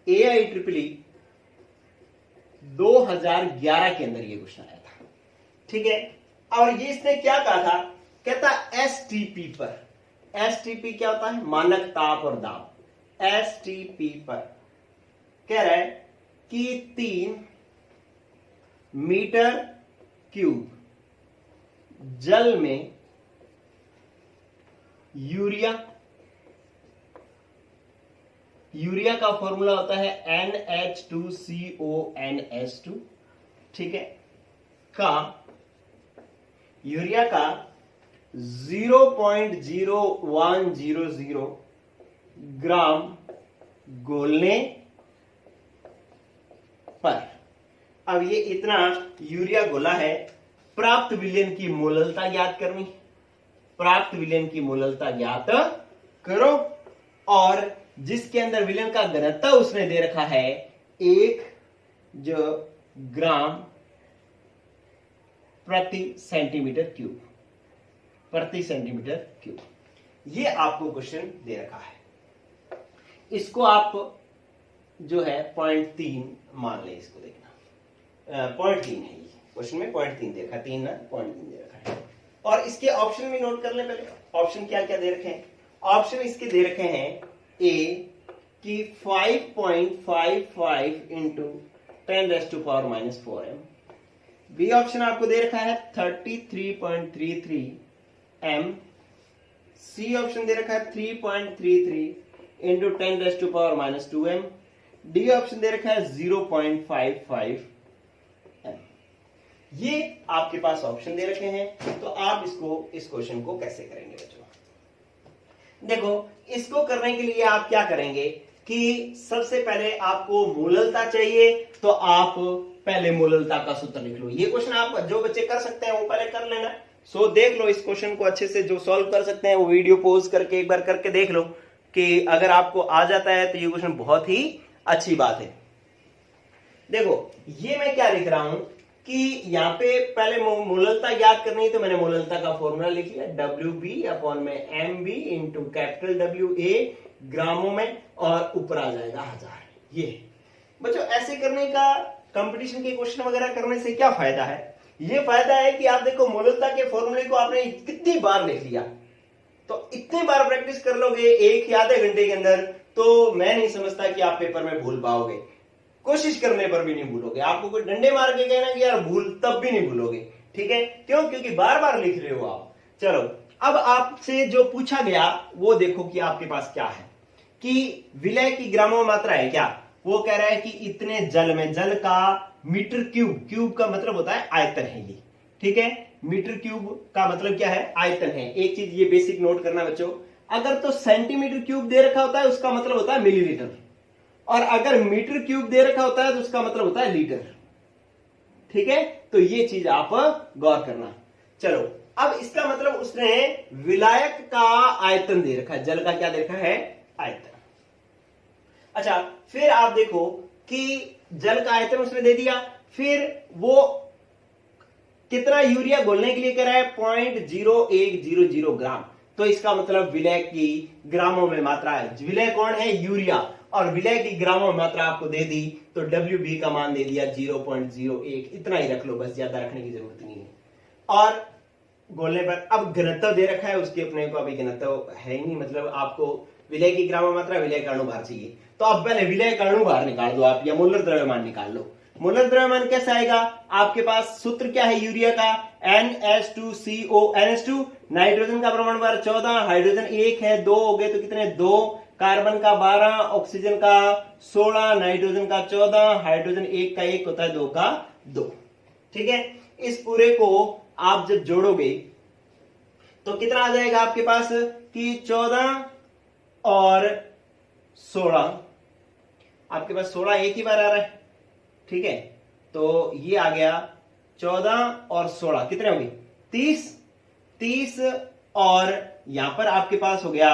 AIEEE 2011 के अंदर ये क्वेश्चन आया था, ठीक है। और ये इसने क्या कहा था? कहता STP पर, STP क्या होता है? मानक ताप और दाब। STP पर कह रहा है कि 3 मीटर क्यूब जल में यूरिया का फॉर्मूला होता है NH2CONS2, ठीक है, का यूरिया का 0.0100 ग्राम घोलने पर, अब ये इतना यूरिया घोला है, प्राप्त विलयन की मोललता ज्ञात करनी। प्राप्त विलयन की मोललता ज्ञात करो, और जिसके अंदर विलयन का घनत्व उसने दे रखा है 1 ग्राम प्रति सेंटीमीटर क्यूब, प्रति सेंटीमीटर क्यूब। ये आपको क्वेश्चन दे रखा है। इसको आप जो है 0.3 मान ले, इसको देखना 0.3 है, ये क्वेश्चन में 0.3 दे रखा है, 3 ना 0.3 दे रखा है। और इसके ऑप्शन भी नोट कर ले पहले, ऑप्शन क्या क्या दे रखे हैं। ऑप्शन इसके दे रखे हैं ए कि 5.55 इंटू 10⁻⁻⁴ m। बी ऑप्शन आपको दे रखा है 33.33 m। सी ऑप्शन दे रखा है 3.33 इंटू 10⁻⁻² m। डी ऑप्शन दे रखा है 0.55 m। ये आपके पास ऑप्शन दे रखे हैं, तो आप इस क्वेश्चन को कैसे करेंगे बच्चों? देखो, इसको करने के लिए आप क्या करेंगे कि सबसे पहले आपको मोललता चाहिए, तो आप पहले मोललता का सूत्र लिख लो। ये क्वेश्चन आप जो बच्चे कर सकते हैं वो पहले कर लेना। सो देख लो इस क्वेश्चन को अच्छे से, जो सॉल्व कर सकते हैं वो वीडियो पॉज करके एक बार करके देख लो कि अगर आपको आ जाता है तो ये क्वेश्चन बहुत ही अच्छी बात है। देखो, ये मैं क्या लिख रहा हूं कि यहाँ पे पहले मोललता याद करनी है, तो मैंने मोललता का फॉर्मूला लिख लिया, WB अपॉन में MB इंटू कैपिटल WA ग्रामों में, और ऊपर आ जाएगा 1000। ये बच्चों ऐसे करने का, कंपटीशन के क्वेश्चन वगैरह करने से क्या फायदा है? ये फायदा है कि आप देखो मोललता के फॉर्मूले को आपने कितनी बार लिख लिया, तो इतनी बार प्रैक्टिस कर लोगे एक या आधे घंटे के अंदर, तो मैं नहीं समझता कि आप पेपर में भूल पाओगे। कोशिश करने पर भी नहीं भूलोगे, आपको कोई डंडे मार के कहना कि यार भूल, तब भी नहीं भूलोगे। ठीक है, क्यों? क्योंकि बार बार लिख रहे हो आप। चलो अब आपसे जो पूछा गया वो देखो कि आपके पास क्या है, कि विलय की ग्रामों मात्रा है क्या? वो कह रहा है कि इतने जल में, जल का मीटर क्यूब, क्यूब का मतलब होता है आयतन है ये। ठीक है, मीटर क्यूब का मतलब क्या है? आयतन है। एक चीज ये बेसिक नोट करना बच्चों, अगर तो सेंटीमीटर क्यूब दे रखा होता है उसका मतलब होता है मिलीलीटर, और अगर मीटर क्यूब दे रखा होता है तो उसका मतलब होता है लीटर। ठीक है, तो ये चीज आप गौर करना। चलो अब इसका मतलब उसने विलायक का आयतन दे रखा है, जल का क्या दे रखा है? आयतन। अच्छा, फिर आप देखो कि जल का आयतन उसने दे दिया, फिर वो कितना यूरिया घोलने के लिए कह रहा है? 0.0100 ग्राम। तो इसका मतलब विलय की ग्रामों में मात्रा है। विलय कौन है? यूरिया, और विलय की ग्रामों में मात्रा आपको दे दी, तो WB का मान दे दिया 0.01। इतना ही रख लो बस, ज्यादा रखने की जरूरत नहीं है। और घोलने पर अब घनत्व दे रखा है, उसके अपने को अभी घनत्व है ही नहीं, मतलब आपको विलय की ग्रामों मात्रा, विलय का अणुभार चाहिए, तो अब पहले विलय का अणुभार निकाल दो आप, या मोलर द्रव्यमान निकाल लो। मोलर द्रव्यमान कैसा आएगा? आपके पास सूत्र क्या है यूरिया का? NH2CO, NH2, नाइट्रोजन का परमाणु भार 14, हाइड्रोजन 1 है, 2 हो गए तो कितने? 2, कार्बन का 12, ऑक्सीजन का 16, नाइट्रोजन का 14, हाइड्रोजन 1 का 1 होता है, 2 का 2। ठीक है, इस पूरे को आप जब जोड़ोगे तो कितना आ जाएगा आपके पास? कि 14 और 16, आपके पास 16 एक ही बार आ रहा है। ठीक है, तो ये आ गया 14 और 16 कितने होंगे? 30, 30 और यहां पर आपके पास हो गया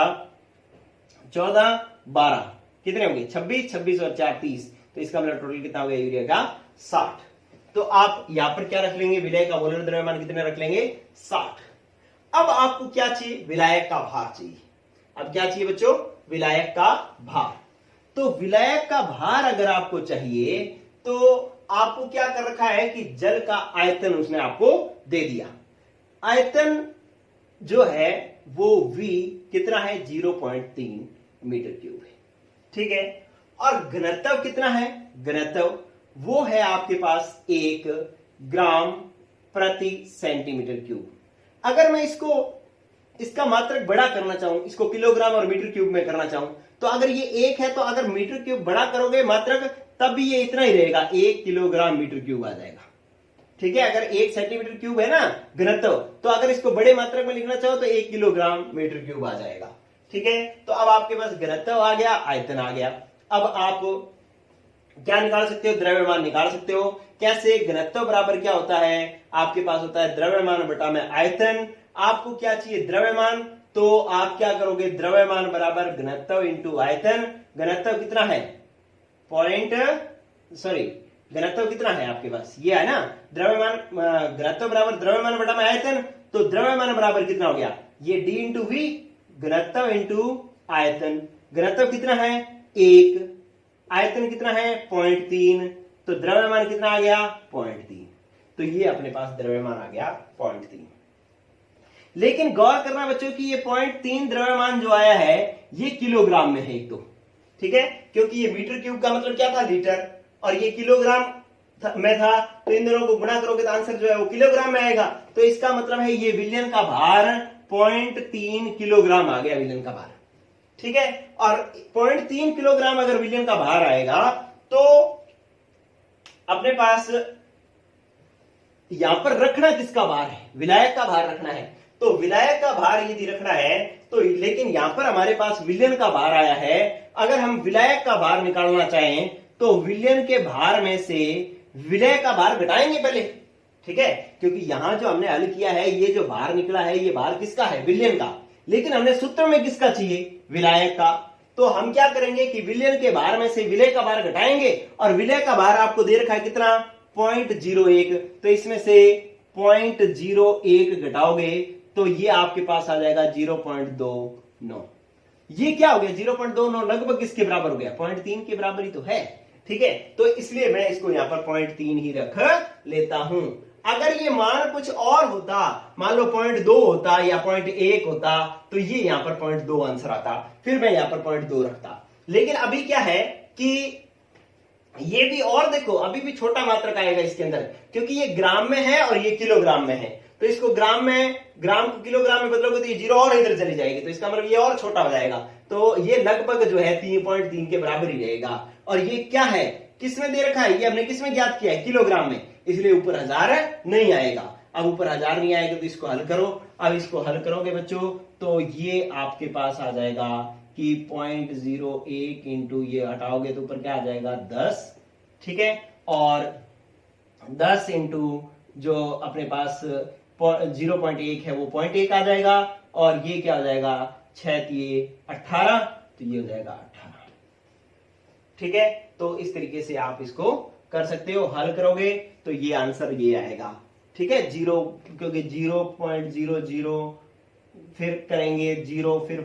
14, 12 कितने होंगे? 26, 26 और 4 30, तो इसका मतलब टोटल कितना हो गया यूरिया का? 60। तो आप यहां पर क्या रख लेंगे? विलय का मोलर द्रव्यमान कितने रख लेंगे? 60। अब आपको क्या चाहिए? विलायक का भार चाहिए। अब क्या चाहिए बच्चों? विलायक का भार। तो विलायक का भार अगर आपको चाहिए तो आपको क्या कर रखा है कि जल का आयतन उसने आपको दे दिया। आयतन जो है वो V कितना है? 0.3 मीटर क्यूब है। ठीक है, और घनत्व कितना है? घनत्व वो है आपके पास 1 ग्राम प्रति सेंटीमीटर क्यूब। अगर मैं इसका मात्रक बड़ा करना चाहूं, इसको किलोग्राम और मीटर क्यूब में करना चाहूं, तो अगर ये 1 है तो अगर मीटर क्यूब बड़ा करोगे मात्रक, तब भी ये इतना ही रहेगा, 1 किलोग्राम मीटर क्यूब आ जाएगा। ठीक है, अगर 1 सेंटीमीटर क्यूब है ना घनत्व, तो अगर इसको बड़े मात्रक में लिखना चाहो तो 1 किलोग्राम मीटर क्यूब आ जाएगा। ठीक है, तो अब आपके पास घनत्व आ गया, आयतन आ गया। अब आप क्या निकाल सकते हो? द्रव्यमान निकाल सकते हो। कैसे? घनत्व बराबर क्या होता है? आपके पास होता है द्रव्यमान बटा में आयतन। आपको क्या चाहिए? द्रव्यमान, तो आप क्या करोगे? द्रव्यमान बराबर घनत्व इंटू आयतन। घनत्व कितना है? घनत्व कितना है आपके पास? ये है ना द्रव्यमान, घनत्व बराबर द्रव्यमान बटा में आयतन, तो द्रव्यमान बराबर कितना हो गया? ये D इंटू V, घनत्व इंटू आयतन। घनत्व कितना है? 1, आयतन कितना है? 0.3, तो द्रव्यमान कितना आ गया? 0.3। तो ये अपने पास द्रव्यमान आ गया 0.3। लेकिन गौर करना बच्चों कि ये 0.3 द्रव्यमान जो आया है ये किलोग्राम में है एक तो। ठीक है, क्योंकि ये मीटर क्यूब का मतलब क्या था? लीटर, और ये किलोग्राम में था, तो इन दोनों को गुणा करोगे तो आंसर जो है वो किलोग्राम में आएगा। तो इसका मतलब है ये विलयन का भार 0.3 किलोग्राम आ गया, विलयन का भार। ठीक है, और 0.3 किलोग्राम अगर विलयन का भार आएगा तो अपने पास यहां पर रखना किसका भार है? विलायक का भार रखना है। तो विलायक का भार यदि रखना है तो, लेकिन यहां पर हमारे पास विलयन का भार आया है। अगर हम विलायक का भार निकालना चाहें तो विलयन के भार में से विलय का भार घटाएंगे पहले। ठीक है, क्योंकि यहां जो हमने हल किया है, ये जो भार निकला है ये भार किसका है? विलयन का। लेकिन हमने सूत्र में किसका चाहिए? विलायक का। तो हम क्या करेंगे कि विलयन के भार में से विलय का भार घटाएंगे, और विलय का भार आपको दे रखा है कितना? 0.01, तो इसमें से 0.01 घटाओगे तो ये आपके पास आ जाएगा 0.29। ये क्या हो गया 0.29, लगभग किसके बराबर हो गया 0.3 के बराबर ही तो है। ठीक है, तो इसलिए मैं इसको यहां पर 0.3 ही रख लेता हूं। अगर ये मान कुछ और होता, मान लो 0.2 होता या 0.1 होता, तो ये यहां पर 0.2 आंसर आता, फिर मैं यहां पर 0.2 रखता। लेकिन अभी क्या है कि ये भी, और देखो अभी भी छोटा मात्रक आएगा इसके अंदर, क्योंकि ये ग्राम में है और ये किलोग्राम में है, तो इसको ग्राम को किलोग्राम में बदलोगे तो ये जीरो और इधर चली जाएगी, तो इसका मतलब ये और छोटा हो जाएगा, तो ये लगभग जो है 3.3 के बराबर ही रहेगा। और ये क्या है, किसमें दे रखा है, ये हमने किसमें ज्ञात किया है, किलोग्राम में, इसलिए ऊपर 1000 नहीं आएगा। अब ऊपर 1000 नहीं आएगा तो इसको हल करो। अब इसको हल करोगे बच्चों तो ये आपके पास आ जाएगा कि 0.01 इंटू ये हटाओगे तो ऊपर क्या आ जाएगा 10। ठीक है, और 10 इंटू जो अपने पास 0.1 है वो 0.1 आ जाएगा, और ये क्या हो जाएगा 6 3 18, तो ये हो जाएगा 18। ठीक है, तो इस तरीके से आप इसको कर सकते हो, हल करोगे तो ये आंसर ये आएगा। ठीक है, 0, क्योंकि 0.00 फिर करेंगे 0, फिर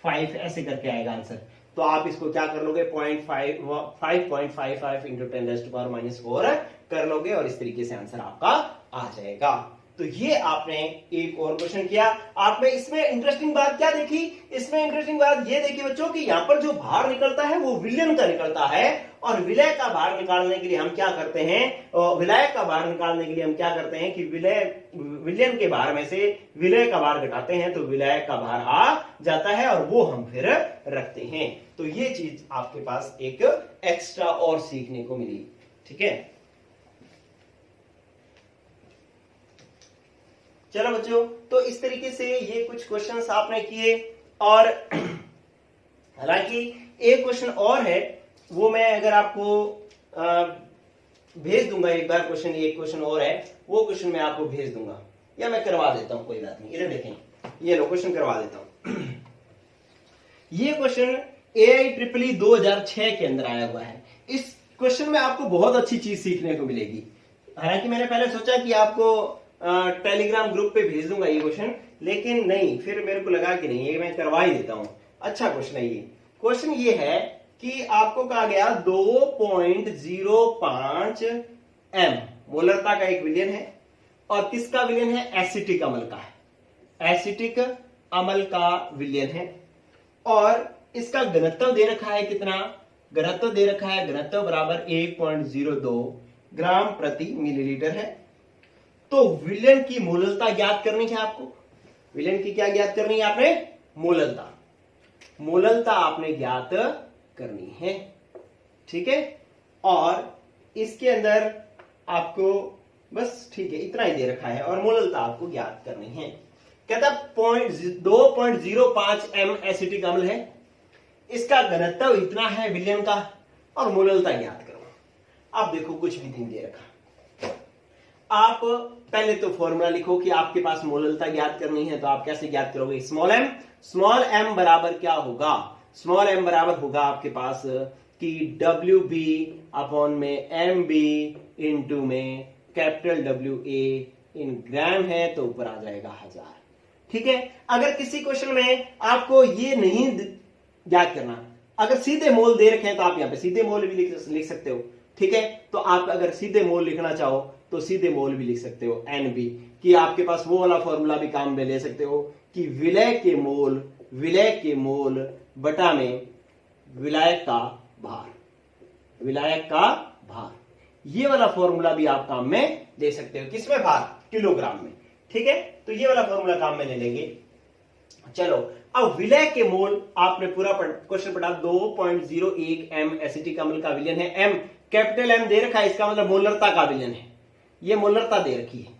5 ऐसे करके आएगा आंसर। तो आप इसको क्या कर लोगे 5.55 इंटू 10⁻⁻4 कर लोगे, और इस तरीके से आंसर आपका आ जाएगा। तो ये आपने एक और क्वेश्चन किया। आपने इसमें इंटरेस्टिंग बात क्या देखी, इसमें इंटरेस्टिंग बात ये देखी बच्चों कि यहाँ पर जो भार निकलता है वो विलयन का निकलता है, और विलय का भार निकालने के लिए हम क्या करते हैं, विलय का भार निकालने के लिए हम क्या करते हैं कि विलयन के भार में से विलय का भार घटाते हैं तो विलय का भार आ जाता है, और वो हम फिर रखते हैं। तो ये चीज आपके पास एक एक्स्ट्रा और सीखने को मिली। ठीक है, चलो बच्चों, तो इस तरीके से ये कुछ क्वेश्चंस आपने किए, और हालांकि एक क्वेश्चन और है वो मैं अगर आपको भेज दूंगा एक बार, एक क्वेश्चन और है, वो क्वेश्चन मैं आपको भेज दूंगा, या मैं करवा देता हूं, कोई बात नहीं। इधर देखें, ये लो क्वेश्चन करवा देता हूं। ये क्वेश्चन AIEEE 2006 के अंदर आया हुआ है। इस क्वेश्चन में आपको बहुत अच्छी चीज सीखने को मिलेगी। हालांकि मैंने पहले सोचा कि आपको टेलीग्राम ग्रुप पे भेज दूंगा ये क्वेश्चन, लेकिन नहीं, फिर मेरे को लगा कि नहीं, ये मैं करवा ही देता हूं। अच्छा क्वेश्चन है ये। क्वेश्चन ये है कि आपको कहा गया 2.05 m मोलरता का एक विलयन है, और किसका विलयन है, एसिटिक अम्ल का है, एसिटिक अम्ल का विलयन है, और इसका घनत्व दे रखा है कितना, घनत्व दे रखा है, घनत्व बराबर 1.02 ग्राम प्रति मिलीलीटर है। तो विलयन की मोललता ज्ञात करनी है आपको। विलयन की क्या ज्ञात करनी है आपने, मोललता, मोललता आपने ज्ञात करनी है। ठीक है, और इसके अंदर आपको बस ठीक है इतना ही दे रखा है, और मोललता आपको ज्ञात करनी है। कहता 2.05 m एसिटिक अम्ल है, इसका घनत्व इतना है विलयन का, और मोललता ज्ञात करो। अब देखो कुछ भी नहीं दे रखा, आप पहले तो फॉर्मूला लिखो कि आपके पास मोललता ज्ञात करनी है, तो आप कैसे ज्ञात करोगे, स्मॉल m बराबर क्या होगा, स्मॉल m बराबर होगा आपके पास कि WB अपॉन में MB इंटू में कैपिटल WA इन ग्राम है, तो ऊपर आ जाएगा 1000। ठीक है, अगर किसी क्वेश्चन में आपको ये नहीं ज्ञात करना, अगर सीधे मोल दे रखे हैं तो आप यहाँ पे सीधे मोल भी लिख सकते हो। ठीक है, तो आप अगर सीधे मोल लिखना चाहो तो सीधे मोल भी लिख सकते हो, NB, कि आपके पास वो वाला फॉर्मूला भी काम में ले सकते हो कि विलय के मोल बटा में विलायक का भार, विलायक का भार, ये वाला फॉर्मूला भी आप काम में ले सकते हो। किसमें भार, किलोग्राम में। ठीक है, तो ये वाला फॉर्मूला काम में ले लेंगे। चलो, अब विलय के मोल आपने पूरा क्वेश्चन पढ़ा, 2.01 m एसिटिक अम्ल का विलयन है, M कैपिटल M दे रखा है, इसका मतलब मोलरता का विलयन है, ये मोलरता दे रखी है,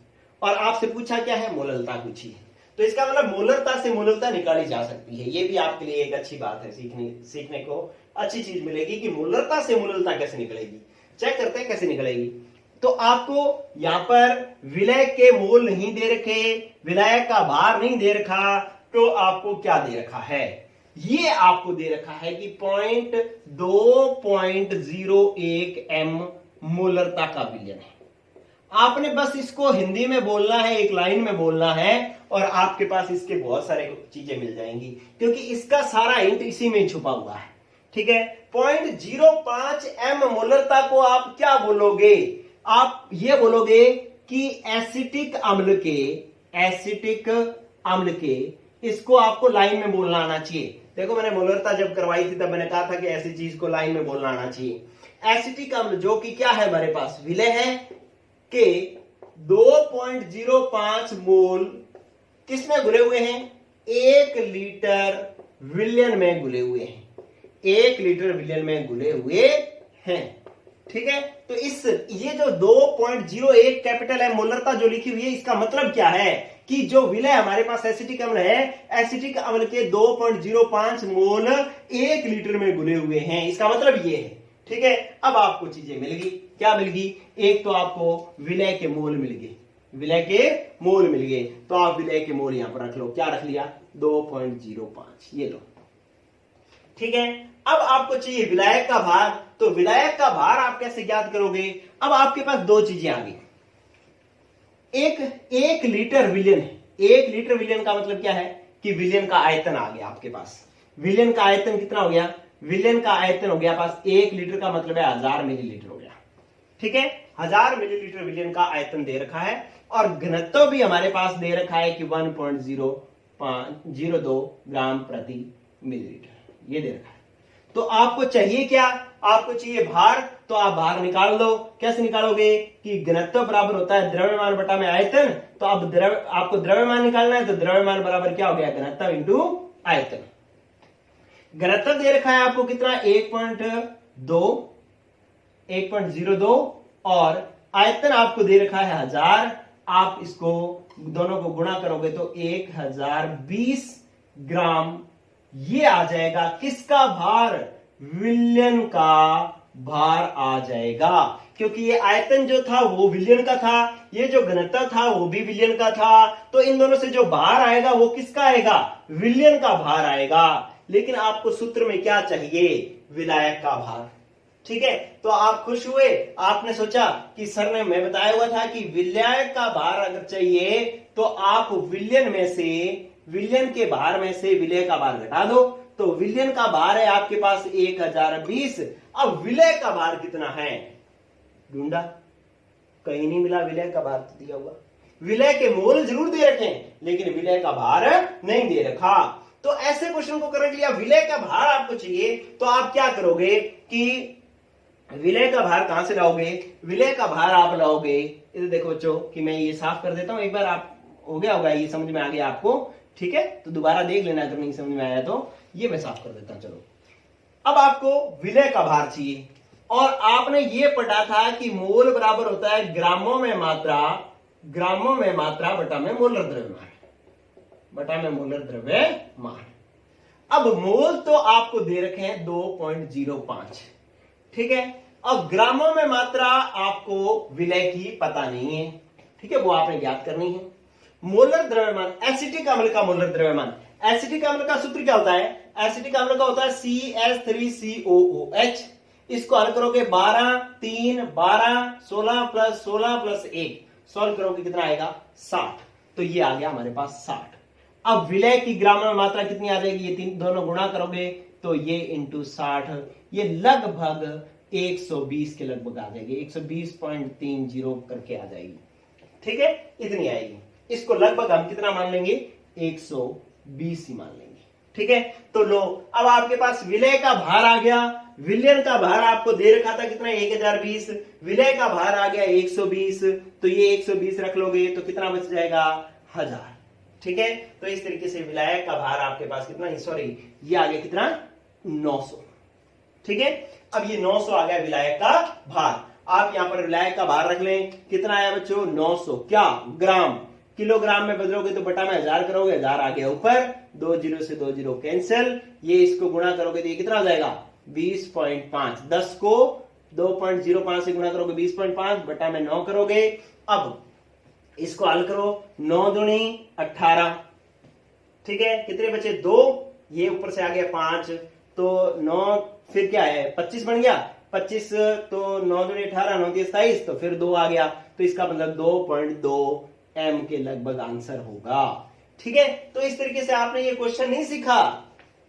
और आपसे पूछा क्या है, मोलरता पूछी है, तो इसका मतलब मोलरता से मोलरता निकाली जा सकती है। ये भी आपके लिए एक अच्छी बात है, सीखने को अच्छी चीज मिलेगी कि मोलरता से मोलरता कैसे निकलेगी। चेक करते हैं कैसे निकलेगी। तो आपको यहां पर विलय के मोल नहीं दे रखे, विलायक का भार नहीं दे रखा, तो आपको क्या दे रखा है, ये आपको दे रखा है कि 2.01 m मोलरता का विलयन है। आपने बस इसको हिंदी में बोलना है, एक लाइन में बोलना है, और आपके पास इसके बहुत सारे चीजें मिल जाएंगी, क्योंकि इसका सारा हिंट इसी में छुपा हुआ है। ठीक है, 0.05 एम मोलरता को आप क्या बोलोगे? आप ये बोलोगे कि एसिटिक अम्ल के इसको आपको लाइन में बोलना आना चाहिए। देखो, मैंने मोलरता जब करवाई थी तब मैंने कहा था कि ऐसी चीज को लाइन में बोलना आना चाहिए। एसिटिक अम्ल जो कि क्या है, हमारे पास विलय है के 2.05 मोल किसमें घुले हुए हैं? 1 लीटर विलयन में घुले हुए हैं। 1 लीटर विलयन में घुले हुए हैं। ठीक है, तो ये जो 2.01 कैपिटल है मोलरता जो लिखी हुई है, इसका मतलब क्या है कि जो विलय हमारे पास एसिटिक अम्ल है, एसिटिक अम्ल के 2.05 मोल 1 लीटर में घुले हुए हैं। इसका मतलब ये है। ठीक है, अब आपको चीजें मिल गई। क्या मिल गई? एक तो आपको विलय के मोल मिल गए, विलय के मोल मिल गए, तो आप विलय के मोल यहां पर रख लो। क्या रख लिया? 2.05, ये लो। ठीक है, अब आपको चाहिए विलायक का भार, तो विलायक का भार आप कैसे ज्ञात करोगे? अब आपके पास दो चीजें आ गई। एक लीटर विलयन है। 1 लीटर विलयन का मतलब क्या है कि विलयन का आयतन आ गया आपके पास। विलयन का आयतन कितना हो गया? विलयन का आयतन हो गया पास 1 लीटर का मतलब है 1000 मिलीलीटर हो गया। ठीक है, 1000 मिलीलीटर विलयन का आयतन दे रखा है, और घनत्व भी हमारे पास दे रखा है कि 1.02 ग्राम प्रति मिलीलीटर, ये दे रखा है। तो आपको चाहिए क्या? आपको चाहिए भार, तो आप भार निकाल दो। कैसे निकालोगे कि घनत्व बराबर होता है द्रव्यमान बटा में आयतन, तो अब आपको द्रव्यमान निकालना है, तो द्रव्यमान बराबर क्या हो गया? घनत्व इंटू आयतन। घनत्व दे रखा है आपको कितना? 1.02, और आयतन आपको दे रखा है 1000। आप इसको दोनों को गुणा करोगे तो 1020 ग्राम ये आ जाएगा। किसका भार? विलयन का भार आ जाएगा, क्योंकि ये आयतन जो था वो विलयन का था, ये जो घनत्व था वो भी विलयन का था, तो इन दोनों से जो भार आएगा वो किसका आएगा? विलयन का भार आएगा। लेकिन आपको सूत्र में क्या चाहिए? विलायक का भार। ठीक है, तो आप खुश हुए, आपने सोचा कि सर ने मैं बताया हुआ था कि विलायक का भार अगर चाहिए तो आप विलयन के भार में से विलय का भार घटा दो, तो विलयन का भार है आपके पास 1020। अब विलय का भार कितना है? ढूंढा, कहीं नहीं मिला विलय का भार तो दिया हुआ। विलय के मोल जरूर दे रखे, लेकिन विलय का भार नहीं दे रखा। तो ऐसे क्वेश्चन को करने के लिए विलय का भार आपको चाहिए, तो आप क्या करोगे कि विलय का भार कहां से लाओगे? विलय का भार आप लाओगे, इधर देखो बच्चों कि मैं ये साफ कर देता हूं, एक बार आप हो गया होगा, ये समझ में आ गया आपको। ठीक है, तो दोबारा देख लेना अगर नहीं समझ में आया तो। ये मैं साफ कर देता हूं। चलो, अब आपको विलय का भार चाहिए, और आपने ये पढ़ा था कि मोल बराबर होता है ग्रामों में मात्रा बटा में मोलर द्रव्यमान। अब मोल तो आपको दे रखे हैं 2.05। ठीक है, अब ग्रामों में मात्रा आपको विलय की पता नहीं है। ठीक है, वो आपने ज्ञात करनी है। मोलर द्रव्यमान, एसिटिक अम्ल का मोलर द्रव्यमान। एसिटिक अम्ल का सूत्र क्या होता है? एसिटिक अम्ल का होता है CH3COOH। इसको हल करोगे 12 3 12 16 प्लस 16 प्लस 1, सॉल्व करोगे कितना आएगा? 60। तो ये आ गया हमारे पास 60। अब विलय की ग्राम में मात्रा कितनी आ जाएगी? ये दोनों गुणा करोगे तो ये इंटू 60, ये लगभग 120 के लगभग आ जाएगी, 120.30 करके आ जाएगी। ठीक है, इतनी आएगी। इसको लगभग हम कितना मान लेंगे? 120 ही मान लेंगे। ठीक है, तो लो, अब आपके पास विलय का भार आ गया। विलयन का भार आपको दे रखा था कितना? 1020। विलय का भार आ गया 120, तो ये 120 रख लोगे तो कितना बच जाएगा? 1000। ठीक है, तो इस तरीके से विलायक का भार आपके पास कितना ही, सॉरी ये आ गया कितना? 900। ठीक है, अब ये 900 आ गया विलायक का भार। आप यहां पर विलायक का भार रख लें, कितना आया बच्चों? 900। क्या ग्राम? किलोग्राम में बदलोगे तो बटा में 1000 करोगे, 1000 आ गया ऊपर, 2 जीरो से 2 जीरो कैंसिल, ये इसको गुणा करोगे तो ये कितना हो जाएगा? 20.5। 10 को 2.05 से गुणा करोगे 20.5, बटा में 9 करोगे। अब इसको हल करो, 9 दूनी 18। ठीक है, कितने बचे? 2, ये ऊपर से आ गया 5, तो 9 फिर क्या है? 25 बन गया। 25 तो 9 दूनी 18, 9 27, तो फिर 2 आ गया, तो इसका मतलब 2.2 m के लगभग आंसर होगा। ठीक है, तो इस तरीके से आपने ये क्वेश्चन नहीं सीखा,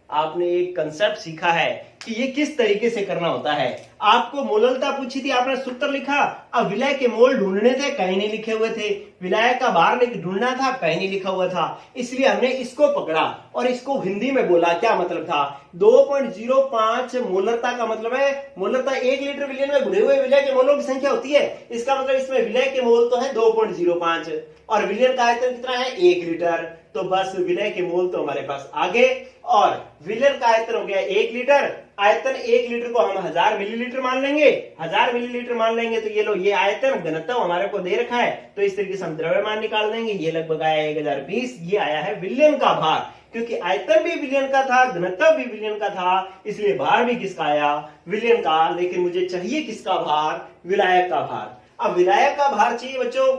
आपने एक कंसेप्ट सीखा है कि ये किस तरीके से करना होता है। आपको मोललता पूछी थी, आपने सूत्र लिखा, अब विलय के मोल ढूंढने थे, कहीं नहीं लिखे हुए थे, विलय का भार ढूंढना था, कहीं नहीं लिखा हुआ था, इसलिए हमने इसको पकड़ा और इसको हिंदी में बोला। क्या मतलब था? 2.05 मोलरता का मतलब है, मोलरता 1 लीटर विलयन में भुने हुए विलय के मोलों की संख्या होती है, इसका मतलब इसमें विलय के मोल तो है 2.05 और विलयन का आयतन कितना है? 1 लीटर। तो बस विलय के मोल तो हमारे पास आ गए और विलयन का आयतन हो गया 1 लीटर। आयतन 1 लीटर को हम 1000 मिलीलीटर मान लेंगे, 1000 मिलीलीटर मान लेंगे तो ये लो, ये आयतन घनत्व हमारे को दे रखा है, तो इस तरीके से हम द्रव्यमान निकाल देंगे। ये लगभग आया 1020, ये आया है विलयन का भार, क्योंकि आयतन भी विलयन का था, घनत्व भी विलयन का था, इसलिए भार भी किसका आया? विलयन का। लेकिन मुझे चाहिए किसका भार? विलायक का भार। अब विलायक का भार चाहिए बच्चों,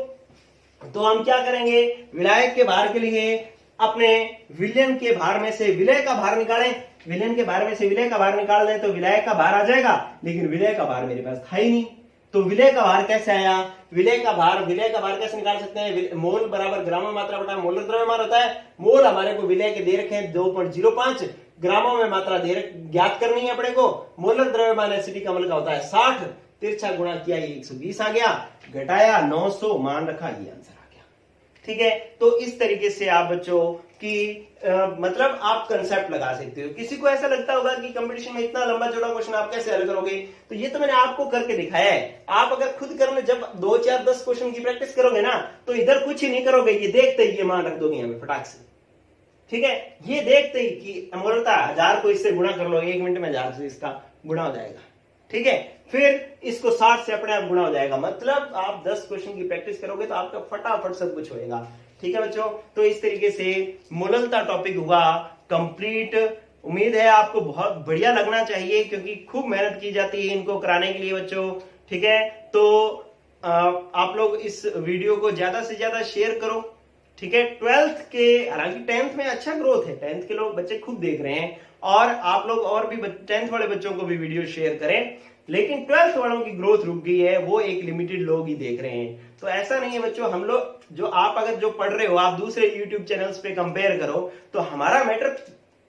तो हम क्या करेंगे? विलायक के भार के लिए अपने विलयन के भार में से विलय का भार निकालें, विलयन के भार में से विलय का भार निकाल दें तो विलायक का भार आ जाएगा, लेकिन विलय का भार मेरे पास था ही नहीं, तो विलय का भार कैसे आया? विलय का भार कैसे निकाल सकते हैं? मोल बराबर ग्रामों मात्रा बटा मोलर द्रव्यमान होता है। मोल हमारे को विलय के दे रखे हैं 2.05, ग्रामों में मात्रा ज्ञात करनी है अपने को। मोलर द्रव्यमान एसिटिक अम्ल का होता है 60, तिरछा गुणा किया ये 120 आ गया, घटाया 900 मान रखा, ये आंसर आ गया। ठीक है, तो इस तरीके से आप बच्चों की मतलब आप कंसेप्ट लगा सकते हो। किसी को ऐसा लगता होगा कि कंपटीशन में इतना लंबा चौड़ा क्वेश्चन आप कैसे हल करोगे, तो ये तो मैंने आपको करके दिखाया है। आप अगर खुद करने जब 2 4 10 क्वेश्चन की प्रैक्टिस करोगे ना, तो इधर कुछ ही नहीं करोगे, ये देखते ही ये मान रख दोगे यहाँ पे फटाक से। ठीक है, ये देखते ही कि अमूलता 1000 को इससे गुणा कर लो, 1 मिनट में 1000 से इसका गुणा हो जाएगा। ठीक है, फिर इसको 60 से अपने आप गुणा हो जाएगा। मतलब आप 10 क्वेश्चन की प्रैक्टिस करोगे तो आपका फटाफट सब कुछ होएगा। ठीक है बच्चों, तो इस तरीके से मोललता टॉपिक हुआ कंप्लीट। उम्मीद है आपको बहुत बढ़िया लगना चाहिए, क्योंकि खूब मेहनत की जाती है इनको कराने के लिए बच्चों। ठीक है, तो आप लोग इस वीडियो को ज्यादा से ज्यादा शेयर करो। ठीक है, 12th के, हालांकि 10th में अच्छा ग्रोथ है, 10th के लोग बच्चे खूब देख रहे हैं, और आप लोग और भी 10th वाले बच्चों को भी वीडियो शेयर करें। लेकिन 12th वालों की ग्रोथ रुक गई है, वो एक लिमिटेड लोग ही देख रहे हैं। तो ऐसा नहीं है बच्चों, हम लोग जो आप अगर जो पढ़ रहे हो, आप दूसरे यूट्यूब चैनल्स पे कंपेयर करो तो हमारा मैटर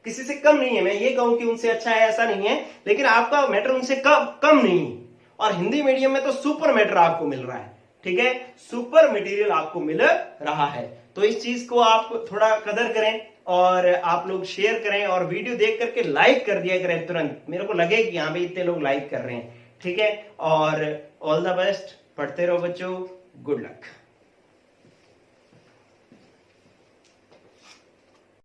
किसी से कम नहीं है। मैं ये कहूं कि उनसे अच्छा है ऐसा नहीं है, लेकिन आपका मैटर उनसे कम नहीं। और हिंदी मीडियम में तो सुपर मैटर आपको मिल रहा है। ठीक है, सुपर मटेरियल आपको मिल रहा है, तो इस चीज को आप थोड़ा कदर करें और आप लोग शेयर करें और वीडियो देख करके लाइक कर दिया करें तुरंत, मेरे को लगे कि हाँ भाई इतने लोग लाइक कर रहे हैं। ठीक है, और ऑल द बेस्ट, पढ़ते रहो बच्चों, गुड लक।